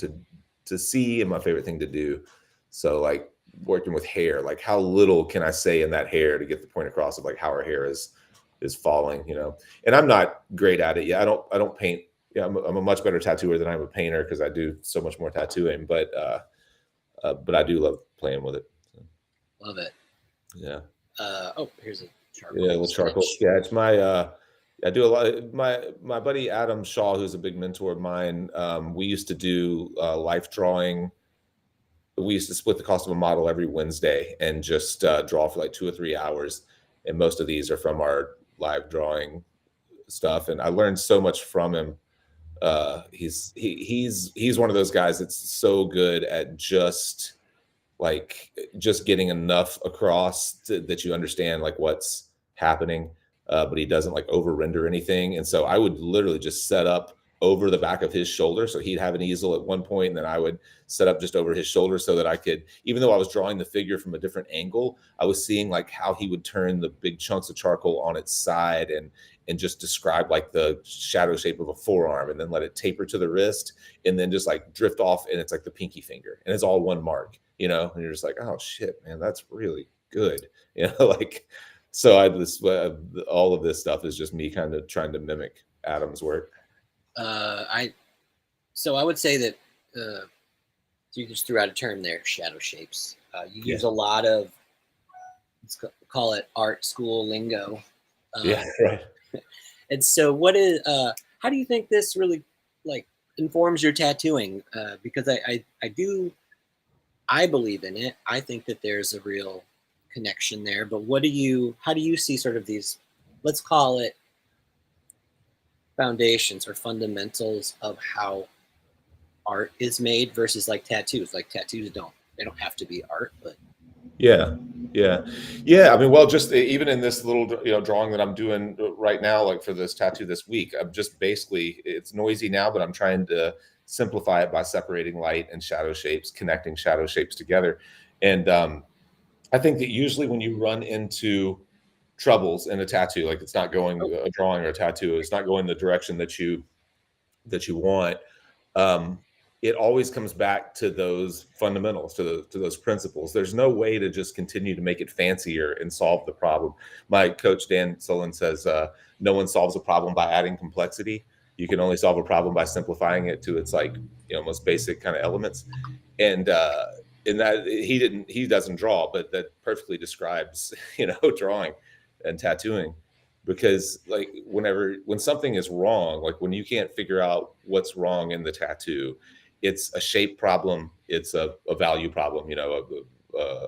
B: to see and my favorite thing to do. So like working with hair, like how little can I say in that hair to get the point across of like how her hair is falling, and I'm not great at it. Yeah. I don't paint. Yeah. I'm a much better tattooer than I'm a painter because I do so much more tattooing, but I do love playing with it. So.
A: Love it.
B: Yeah.
A: Here's a
B: charcoal sketch. I do a lot. My buddy Adam Shaw, who's a big mentor of mine, we used to do life drawing. We used to split the cost of a model every Wednesday and just draw for like 2 or 3 hours. And most of these are from our live drawing stuff. And I learned so much from him. He's one of those guys that's so good at just getting enough across that you understand like what's happening, but he doesn't like over render anything. And so I would literally just set up over the back of his shoulder. So he'd have an easel at one point, and then I would set up just over his shoulder so that I could, even though I was drawing the figure from a different angle, I was seeing like how he would turn the big chunks of charcoal on its side and just describe like the shadow shape of a forearm, and then let it taper to the wrist, and then just like drift off, and it's like the pinky finger, and it's all one mark, and you're just like, oh shit, man, that's really good, like. So all of this stuff is just me kind of trying to mimic Adam's work.
A: I would say that you just threw out a term there, shadow shapes. You use a lot of, let's call it art school lingo.
B: Right.
A: And so how do you think this really like informs your tattooing? Because I believe in it. I think that there's a real connection there, but how do you see sort of these, let's call it foundations or fundamentals of how art is made versus like tattoos? Like tattoos they don't have to be art, but
B: yeah. I mean, well, just even in this little drawing that I'm doing right now, like for this tattoo this week, I'm just basically, it's noisy now, but I'm trying to simplify it by separating light and shadow shapes, connecting shadow shapes together. And I think that usually when you run into troubles in a tattoo, like it's not going, a drawing or a tattoo, it's not going the direction that you want, it always comes back to those fundamentals, to those principles. There's no way to just continue to make it fancier and solve the problem. My coach Dan Solon says no one solves a problem by adding complexity. You can only solve a problem by simplifying it to its like most basic kind of elements. And in that he doesn't draw, but that perfectly describes drawing and tattooing. Because like when something is wrong, like when you can't figure out what's wrong in the tattoo, it's a shape problem, it's a value problem,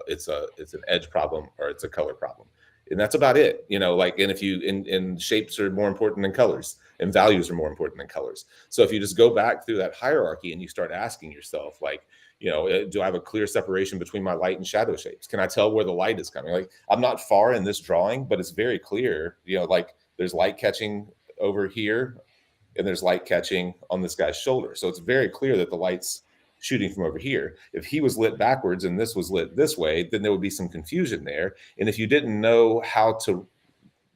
B: it's an edge problem, or it's a color problem. And that's about it, you know, like, and if you, and shapes are more important than colors, and values are more important than colors. So if you just go back through that hierarchy and you start asking yourself, like, you know, do I have a clear separation between my light and shadow shapes? Can I tell where the light is coming? Like, I'm not far in this drawing, but it's very clear, you know, like there's light catching over here and there's light catching on this guy's shoulder. So it's very clear that the light's shooting from over here. If he was lit backwards and this was lit this way, then there would be some confusion there. And if you didn't know how to,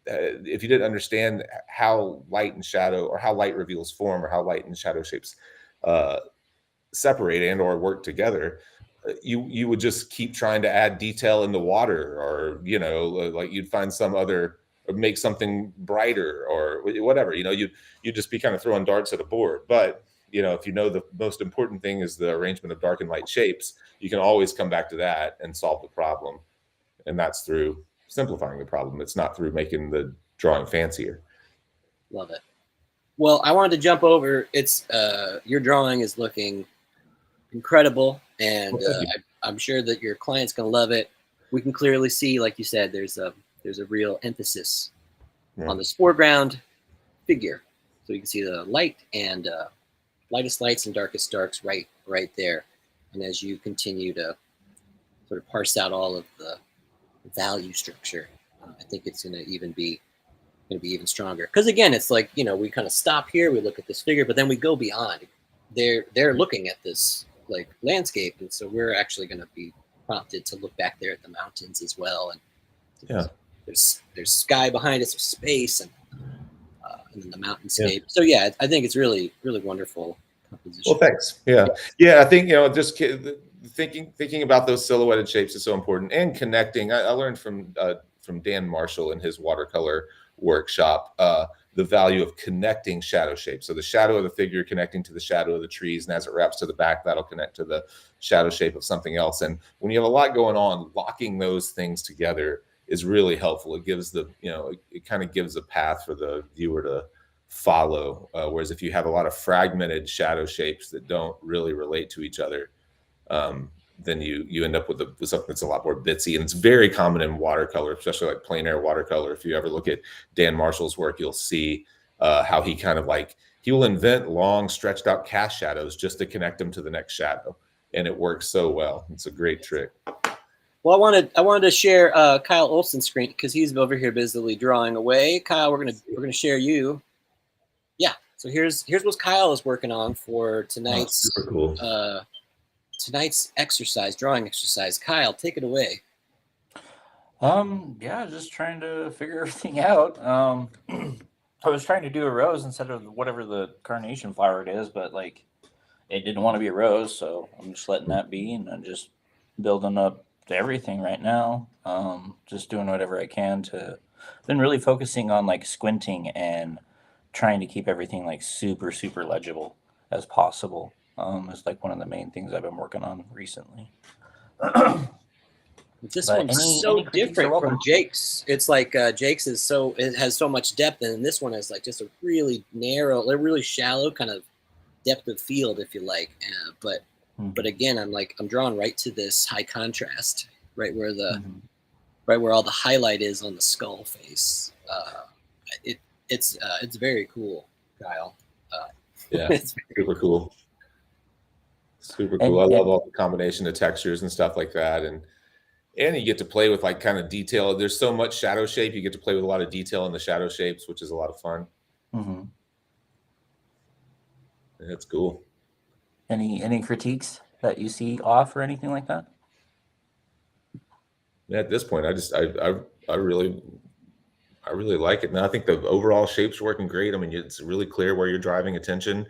B: if you didn't understand how light and shadow, or how light reveals form, or how light and shadow shapes separate and or work together, you would just keep trying to add detail in the water, or, you know, like you'd find some other, or make something brighter or whatever, you know, you'd just be kind of throwing darts at a board. But, you know, if you know the most important thing is the arrangement of dark and light shapes, you can always come back to that and solve the problem. And that's through simplifying the problem. It's not through making the drawing fancier.
A: Love it. Well, I wanted to jump over. It's your drawing is looking incredible, and I'm sure that your client's gonna love it. We can clearly see, like you said, there's a real emphasis on this foreground figure. So you can see the light and lightest lights and darkest darks right there. And as you continue to sort of parse out all of the value structure, I think it's going to be even stronger. Because again, it's like, you know, we kind of stop here, we look at this figure, but then we go beyond. They're looking at this like landscape, and so we're actually going to be prompted to look back there at the mountains as well. And
B: yeah,
A: there's sky behind us, there's space, and then the mountainscape. Yeah. So yeah, I think it's really, really wonderful composition.
B: Well, thanks. Yeah. I think, you know, just thinking about those silhouetted shapes is so important, and connecting. I learned from Dan Marshall in his watercolor workshop the value of connecting shadow shapes. So the shadow of the figure connecting to the shadow of the trees, and as it wraps to the back, that'll connect to the shadow shape of something else. And when you have a lot going on, locking those things together is really helpful. It gives it kind of gives a path for the viewer to follow. Whereas if you have a lot of fragmented shadow shapes that don't really relate to each other, then you end up with something that's a lot more bitsy. And it's very common in watercolor, especially like plein air watercolor. If you ever look at Dan Marshall's work, you'll see how he kind of like, he will invent long stretched out cast shadows just to connect them to the next shadow. And it works so well. It's a great trick.
A: Well, I wanted to share Kyle Olson's screen because he's over here busily drawing away. Kyle, we're gonna share you. Yeah. So here's what Kyle is working on for tonight's
B: super cool.
A: Tonight's drawing exercise. Kyle, take it away.
C: Yeah, just trying to figure everything out. I was trying to do a rose instead of whatever the carnation flower it is, but like it didn't want to be a rose, so I'm just letting that be, and I'm just building up to everything right now. Just doing whatever I can to, been really focusing on like squinting and trying to keep everything like super legible as possible. Is like one of the main things I've been working on recently.
A: This one's so different from Jake's. It's like Jake's it has so much depth, and this one has like just a really narrow, really shallow kind of depth of field, if you like. But again, I'm drawn right to this high contrast, right where all the highlight is on the skull face. It's very cool, Kyle.
B: Yeah, it's super cool. Super cool. I love all the combination of textures and stuff like that. And you get to play with like kind of detail. There's so much shadow shape. You get to play with a lot of detail in the shadow shapes, which is a lot of fun.
C: Mm-hmm.
B: That's cool.
C: Any critiques that you see off or anything like that?
B: At this point, I really like it. And I think the overall shape's working great. I mean, it's really clear where you're driving attention.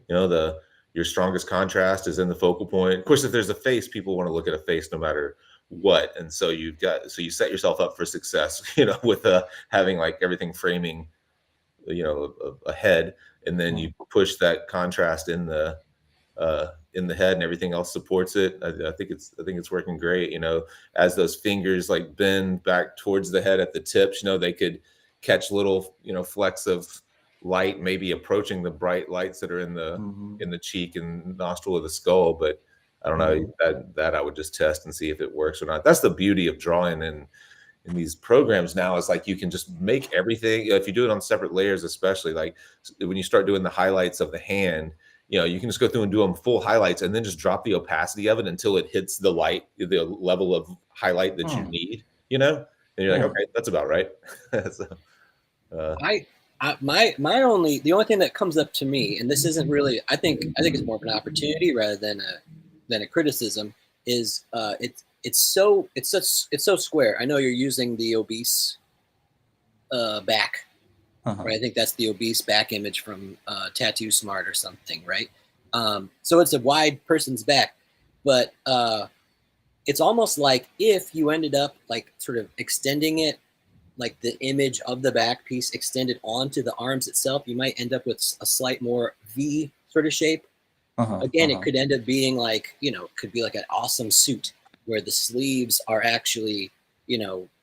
B: You know, your strongest contrast is in the focal point. Of course, if there's a face, people want to look at a face no matter what. And so you set yourself up for success, you know, with having like everything framing, you know, a head, and then you push that contrast in the head, and everything else supports it. I think it's working great. You know, as those fingers like bend back towards the head at the tips, you know, they could catch little, you know, flecks of light, maybe approaching the bright lights that are in the cheek and nostril of the skull. But I don't know, that I would just test and see if it works or not. That's the beauty of drawing these programs now is like you can just make everything, if you do it on separate layers, especially like when you start doing the highlights of the hand, you can just go through and do them full highlights and then just drop the opacity of it until it hits the level of highlight that you need, and you're like, okay, that's about right. So,
A: the only thing that comes up to me, and this isn't really, I think it's more of an opportunity rather than a criticism, is it's so square. I know you're using the obese back, right? I think that's the obese back image from Tattoo Smart or something, right? So it's a wide person's back, but it's almost like if you ended up like sort of extending it, like the image of the back piece extended onto the arms itself, you might end up with a slight more V sort of shape. Again, it could end up being like, could be like an awesome suit where the sleeves are actually,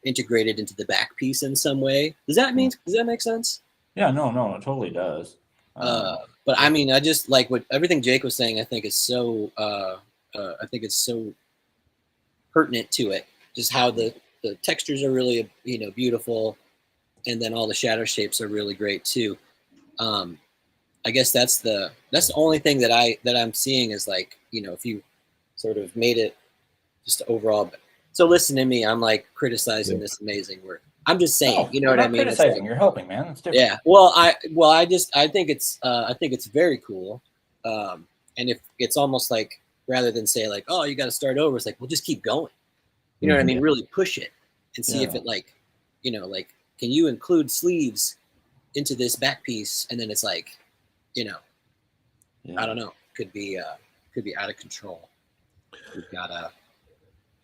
A: integrated into the back piece in some way. Does that make sense?
C: Yeah, no, it totally does.
A: But I mean, I just like what everything Jake was saying. I think is so. I think it's so pertinent to it. Just how the textures are really, beautiful, and then all the shadow shapes are really great too. I guess that's the only thing that I'm seeing is like, if you sort of made it just overall. So listen to me. I'm like criticizing this amazing work. I'm just saying, you know what I mean?
C: Criticizing,
A: like,
C: you're helping, man. It's different.
A: Yeah. Well, I think it's very cool. And if it's almost like, rather than say like, oh, you got to start over, it's like, well, just keep going. You know what I mean? Really push it and see if it like, like, can you include sleeves into this back piece? And then it's like, I don't know, could be out of control. We've got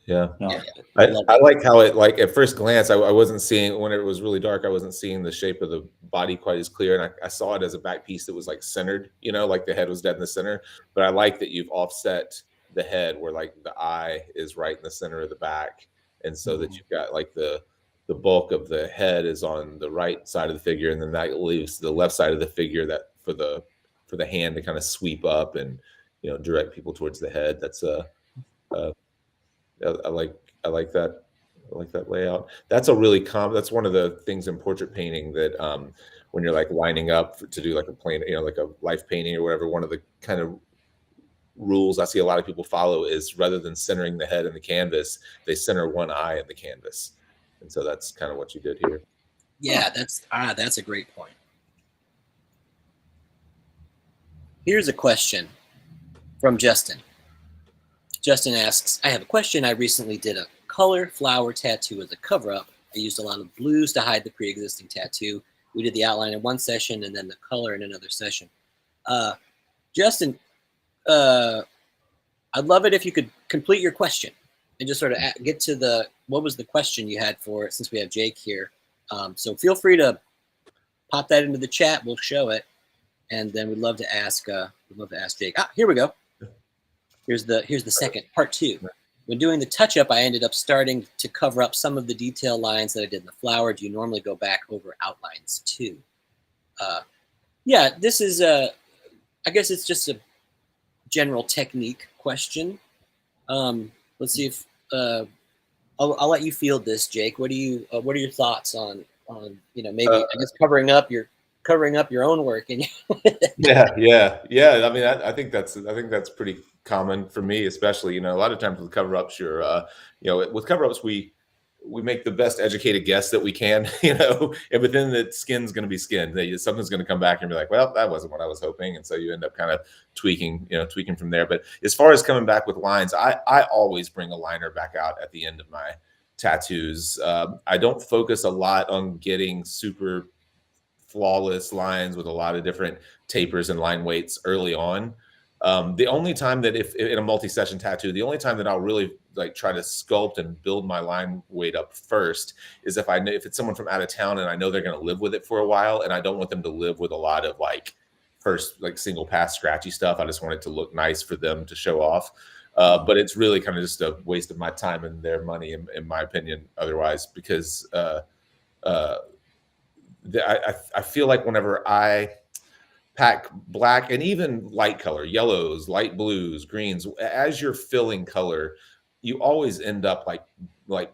B: I like how it, like at first glance, I wasn't seeing, when it was really dark, I wasn't seeing the shape of the body quite as clear. And I saw it as a back piece that was like centered, like the head was dead in the center. But I like that you've offset the head where like the eye is right in the center of the back. And so that you've got like the bulk of the head is on the right side of the figure. And then that leaves the left side of the figure that for the hand to kind of sweep up and, direct people towards the head. That's I like that. I like that layout. That's a really that's one of the things in portrait painting that when you're like lining up to do like a plane, like a life painting or whatever, one of the kind of rules I see a lot of people follow is rather than centering the head in the canvas, they center one eye in the canvas. And so that's kind of what you did here.
A: Yeah, that's a great point. Here's a question from Justin. Justin asks, I have a question. I recently did a color flower tattoo as a cover-up. I used a lot of blues to hide the pre-existing tattoo. We did the outline in one session and then the color in another session. Justin, I'd love it if you could complete your question and just sort of get to what was the question you had for it, since we have Jake here. So feel free to pop that into the chat. We'll show it. And then we'd love to ask Jake. Here we go. Here's the second, part 2. When doing the touch-up, I ended up starting to cover up some of the detail lines that I did in the flower. Do you normally go back over outlines too? Yeah, this is I guess it's just a general technique question. Let's see if I'll let you field this, Jake. What are your thoughts on maybe I guess covering up your own work and
B: yeah. I mean, I think that's pretty common for me, especially, a lot of times with cover-ups, with cover-ups, we make the best educated guess that we can, and within the skin's going to be skin. Something's going to come back and be like, well, that wasn't what I was hoping. And so you end up kind of tweaking from there. But as far as coming back with lines, I always bring a liner back out at the end of my tattoos. I don't focus a lot on getting super flawless lines with a lot of different tapers and line weights early on. The only time that if in a multi-session tattoo, the only time that I'll really like try to sculpt and build my line weight up first is if it's someone from out of town and I know they're going to live with it for a while, and I don't want them to live with a lot of like single pass scratchy stuff. I just want it to look nice for them to show off. But it's really kind of just a waste of my time and their money, in my opinion, otherwise, because I feel like whenever I pack black and even light color, yellows, light blues, greens, as you're filling color, you always end up like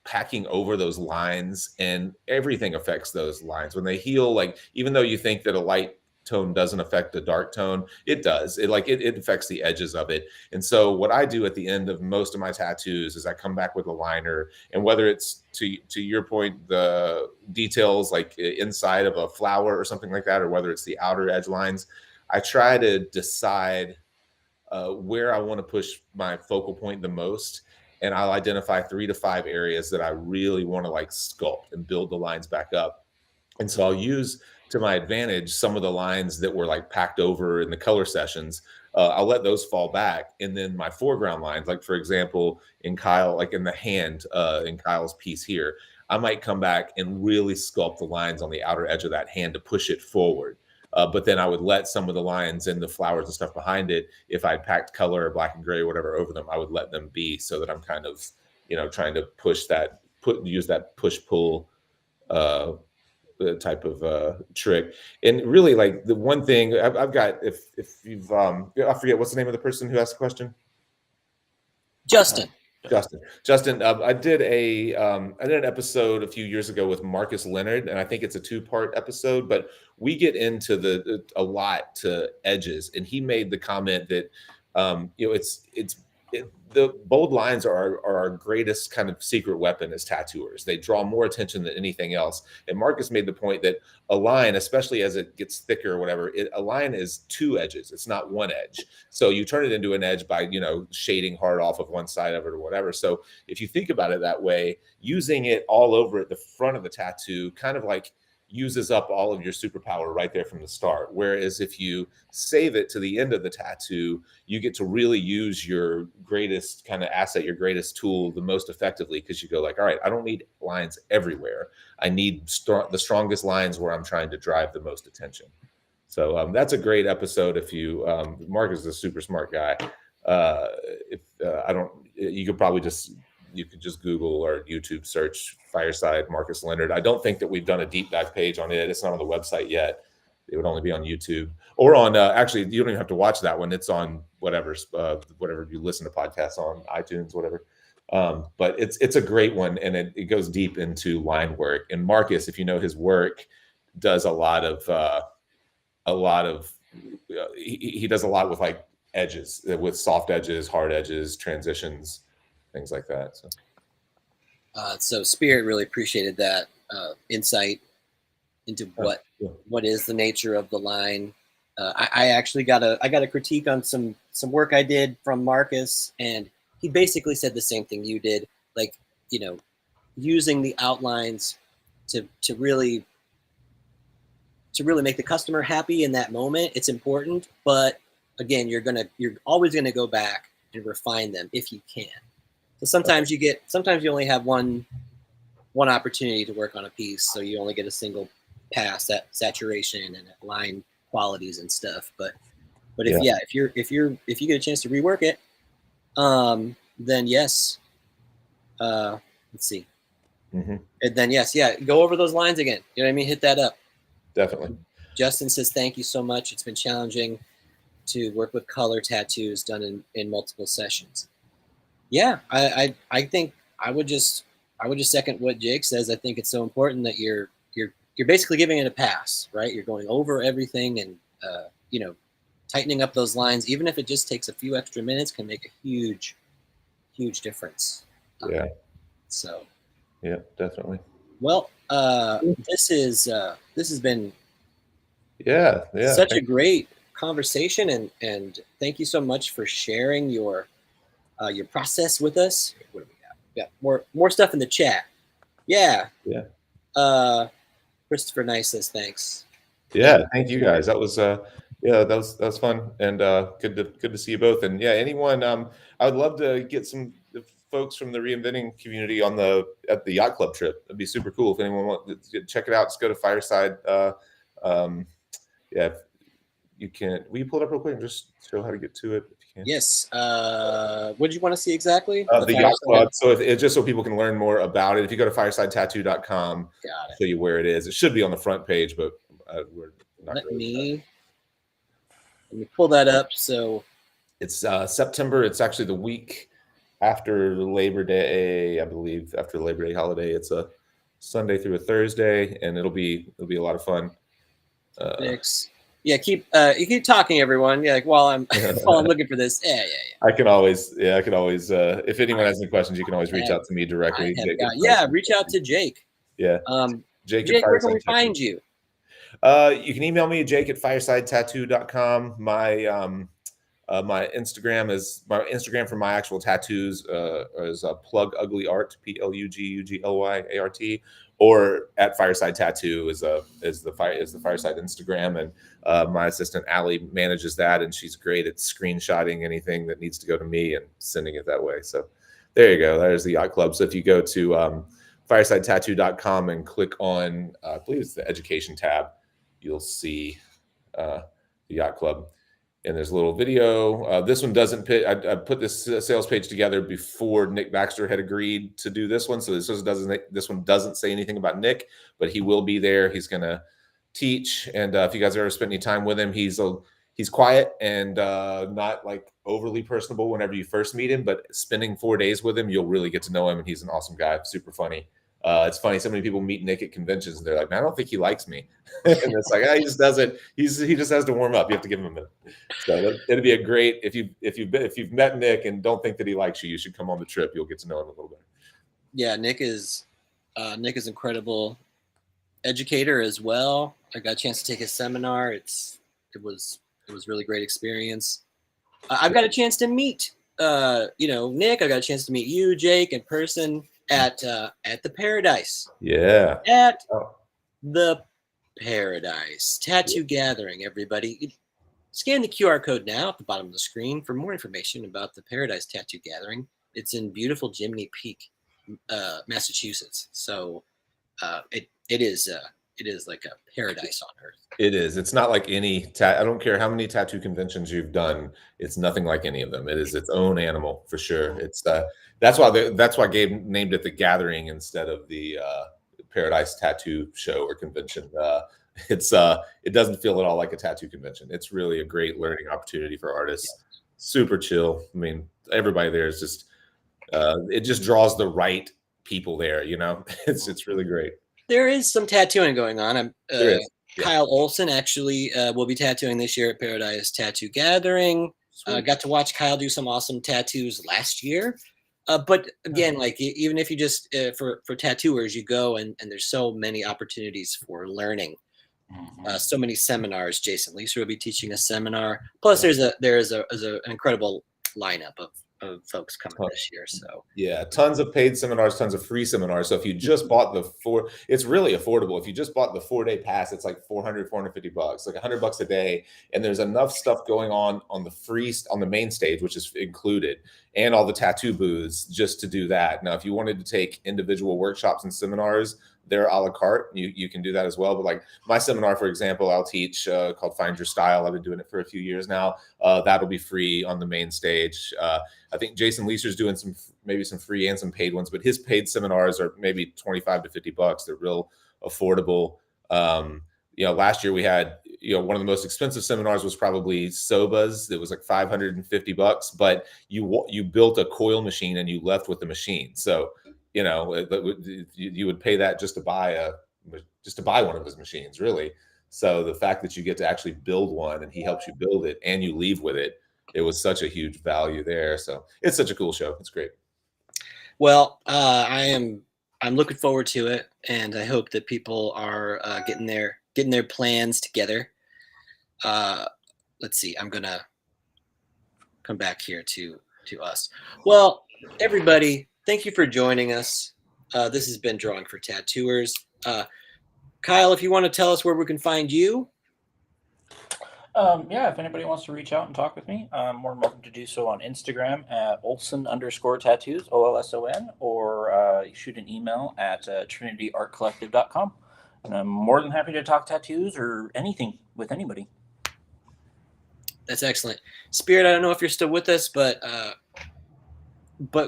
B: packing over those lines, and everything affects those lines when they heal. Like, even though you think that a light tone doesn't affect the dark tone, it does. It affects the edges of it. And so what I do at the end of most of my tattoos is I come back with a liner, and whether it's to your point, the details like inside of a flower or something like that, or whether it's the outer edge lines, I try to decide where I want to push my focal point the most. And I'll identify 3 to 5 areas that I really want to like sculpt and build the lines back up. And so I'll use to my advantage some of the lines that were like packed over in the color sessions. I'll let those fall back. And then my foreground lines, like for example, in Kyle, like in the hand, in Kyle's piece here, I might come back and really sculpt the lines on the outer edge of that hand to push it forward. But then I would let some of the lines and the flowers and stuff behind it, if I packed color or black and gray or whatever over them, I would let them be, so that I'm kind of, trying to push that, use that push-pull type of trick. And really, like, the one thing I've got, if you've I forget what's the name of the person who asked the question.
A: Justin.
B: I did an episode a few years ago with Marcus Leonard, and I think it's a 2-part episode, but we get into a lot to edges, and he made the comment that the bold lines are our greatest kind of secret weapon as tattooers. They draw more attention than anything else. And Marcus made the point that a line, especially as it gets thicker or whatever, a line is 2 edges. It's not 1 edge. So you turn it into an edge by, shading hard off of one side of it or whatever. So if you think about it that way, using it all over at the front of the tattoo kind of like uses up all of your superpower right there from the start. Whereas if you save it to the end of the tattoo, you get to really use your greatest kind of asset, your greatest tool the most effectively, because you go like, all right, I don't need lines everywhere. I need the strongest lines where I'm trying to drive the most attention. So that's a great episode. If you, Mark is a super smart guy. You could probably just Google or YouTube search Fireside Marcus Leonard. I don't think that we've done a deep dive page on it. It's not on the website yet. It would only be on YouTube or on, actually, you don't even have to watch that one. It's on whatever you listen to podcasts on, iTunes, whatever. But it's a great one, and it goes deep into line work. And Marcus, if you know his work, does a lot of he does a lot with like edges, with soft edges, hard edges, transitions, things like that.
A: So Spirit really appreciated that insight into what is the nature of the line. I actually got a critique on some work I did from Marcus, and he basically said the same thing you did, like, using the outlines to really make the customer happy in that moment. It's important, but again, you're always gonna go back and refine them if you can. So sometimes you only have one opportunity to work on a piece, so you only get a single pass at saturation and at line qualities and stuff. But if you get a chance to rework it, then yes. Let's see.
B: Mm-hmm.
A: And then go over those lines again. You know what I mean? Hit that up.
B: Definitely.
A: Justin says, thank you so much. It's been challenging to work with color tattoos done in multiple sessions. Yeah, I think I would just second what Jake says. I think it's so important that you're basically giving it a pass, right? You're going over everything and tightening up those lines, even if it just takes a few extra minutes, can make a huge difference.
B: Yeah.
A: So.
B: Yeah, definitely.
A: Well, this has been
B: such
A: a great conversation, and thank you so much for sharing your process with us. What do we got? We got more stuff in the chat. Yeah. Christopher Nice says thanks.
B: Yeah, thank you guys. That was that was fun, and good to see you both. And anyone, I would love to get some folks from the reinventing community at the yacht club trip. It'd be super cool if anyone wants to check it out. Just go to Fireside. You can. Will you pull it up real quick and just show how to get to it if you can?
A: Yes. What did you want to see exactly?
B: The yacht club. So it's just so people can learn more about it. If you go to firesidetattoo.com, I'll show you where it is. It should be on the front page, but we're not. Let me
A: pull that up. So
B: it's September. It's actually the week after Labor Day, I believe, after the Labor Day holiday. It's a Sunday through a Thursday, and it'll be a lot of fun.
A: Thanks. Yeah, you keep talking, everyone. Yeah, like while I'm while I'm looking for this. Yeah.
B: I can always, if anyone has any questions, you can always reach out to me directly.
A: Reach out to Jake.
B: Yeah.
A: Jake, where can we find you?
B: You can email me, jake@firesidetattoo.com. My Instagram for my actual tattoos is Plug Ugly Art, PLUGUGLYART, or at Fireside Tattoo is the Fireside Instagram, and my assistant Allie manages that, and she's great at screenshotting anything that needs to go to me and sending it that way. So there you go. There's the yacht club. So if you go to firesidetattoo.com and click on I believe it's the education tab, you'll see the yacht club. And there's a little video. This one doesn't fit. I put this sales page together before Nick Baxter had agreed to do this one. So this one doesn't say anything about Nick, but he will be there. He's going to teach. And if you guys ever spent any time with him, he's quiet and not like overly personable whenever you first meet him. But spending 4 days with him, you'll really get to know him. And he's an awesome guy, super funny. It's funny. So many people meet Nick at conventions and they're like, man, I don't think he likes me. And it's like, he just doesn't. He just has to warm up. You have to give him a minute. So it'd be a great, if you've met Nick and don't think that he likes you, you should come on the trip. You'll get to know him a little bit.
A: Yeah, Nick is incredible educator as well. I got a chance to take his seminar. It was really great experience. I've got a chance to meet Nick. I got a chance to meet you, Jake, in person at the Paradise.
B: Yeah.
A: The Paradise Tattoo Gathering, everybody. Scan the QR code now at the bottom of the screen for more information about the Paradise Tattoo Gathering. It's in beautiful Jiminy Peak, Massachusetts. So it is like a paradise on earth.
B: It is. It's not like any I don't care how many tattoo conventions you've done. It's nothing like any of them. It is its own animal for sure. It's that's why Gabe named it the Gathering instead of the Paradise Tattoo Show or Convention. It doesn't feel at all like a tattoo convention. It's really a great learning opportunity for artists. Yeah. Super chill. I mean, everybody there is just it just draws the right people there. It's really great.
A: There is some tattooing going on. Kyle Olson actually will be tattooing this year at Paradise Tattoo Gathering. Got to watch Kyle do some awesome tattoos last year. But again, like even if you just for tattooers, you go and there's so many opportunities for learning. So many seminars. Jason Leeser will be teaching a seminar. Plus, there's an incredible lineup of folks coming this year. So
B: yeah, tons of paid seminars, tons of free seminars. So if you just bought it's really affordable. If you just bought the 4-day pass, it's like $450, like $100 a day. And there's enough stuff going on the main stage, which is included, and all the tattoo booths just to do that. Now, if you wanted to take individual workshops and seminars, they're a la carte. You can do that as well. But like my seminar, for example, I'll teach called Find Your Style. I've been doing it for a few years now. That'll be free on the main stage. I think Jason Leeser's doing maybe some free and some paid ones, but his paid seminars are maybe $25 to $50. They're real affordable. Last year we had, one of the most expensive seminars was probably Soba's. It was like $550, but you built a coil machine and you left with the machine. So, you would pay that just to buy one of his machines, really. So the fact that you get to actually build one and he helps you build it and you leave with it, it was such a huge value there. So it's such a cool show. It's great.
A: Well, I'm looking forward to it, and I hope that people are getting their plans together. Let's see. I'm gonna come back here to us. Well, everybody, thank you for joining us. This has been Drawing for Tattooers. Kyle, if you want to tell us where we can find you.
C: If anybody wants to reach out and talk with me, I'm more than welcome to do so on Instagram at Olson_tattoos, OLSON, or shoot an email at trinityartcollective.com. And I'm more than happy to talk tattoos or anything with anybody.
A: That's excellent. Spirit, I don't know if you're still with us, but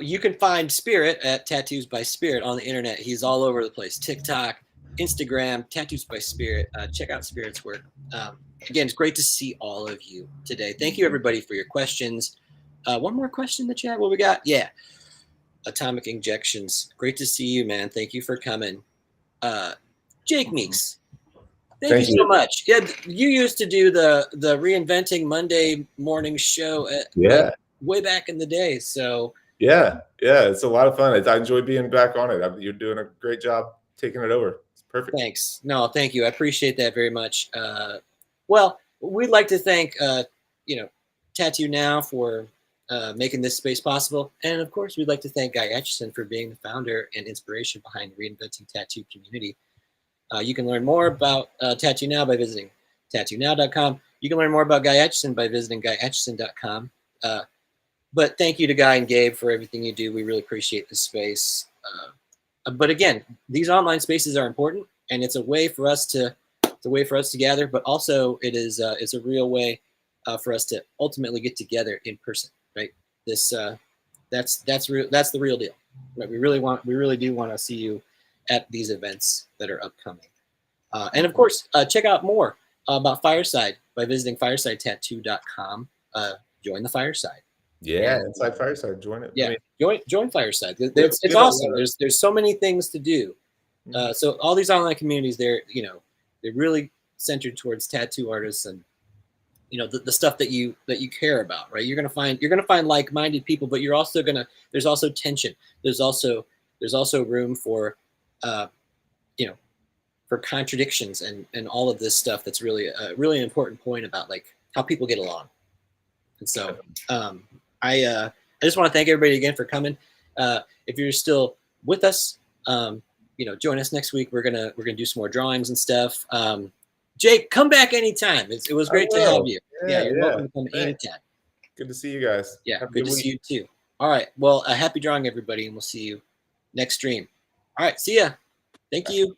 A: you can find Spirit at Tattoos by Spirit on the internet. He's all over the place. TikTok, Instagram, Tattoos by Spirit. Check out Spirit's work. Again, it's great to see all of you today. Thank you, everybody, for your questions. One more question in the chat. What we got? Yeah. Atomic Injections. Great to see you, man. Thank you for coming. Jake Meeks. Thank you so much. Yeah, you used to do the Reinventing Monday morning show at, like, way back in the day. So
B: yeah, it's a lot of fun. I enjoy being back on it. You're doing a great job taking it over. It's perfect.
A: Thanks. No, thank you. I appreciate that very much. Well, we'd like to thank Tattoo Now for making this space possible, and of course, we'd like to thank Guy Etchison for being the founder and inspiration behind the Reinventing Tattoo community. You can learn more about Tattoo Now by visiting tattoonow.com. You can learn more about Guy Etchison by visiting guyetchison.com. But thank you to Guy and Gabe for everything you do. We really appreciate this space. But again, these online spaces are important, and it's a way for us to gather. But also, it's a real way for us to ultimately get together in person. Right? That's the real deal. Right? We really do want to see you at these events that are upcoming. And of course, check out more about Fireside by visiting firesidetattoo.com. Join the Fireside.
B: Yeah, inside Fireside, join it.
A: Yeah, join Fireside. It's awesome. There's so many things to do. So all these online communities, they're really centered towards tattoo artists and the stuff that you care about, right? You're gonna find like-minded people, but there's also tension. There's also room for for contradictions and all of this stuff. That's really a really important point about like how people get along. And so I just want to thank everybody again for coming. If you're still with us, join us next week. We're gonna do some more drawings and stuff. Jake, come back anytime. It was great to have you. Yeah, you're welcome to come anytime.
B: Good to see you guys.
A: Yeah, good to see you too. All right. Well, happy drawing, everybody, and we'll see you next stream. All right. See ya. Thank you.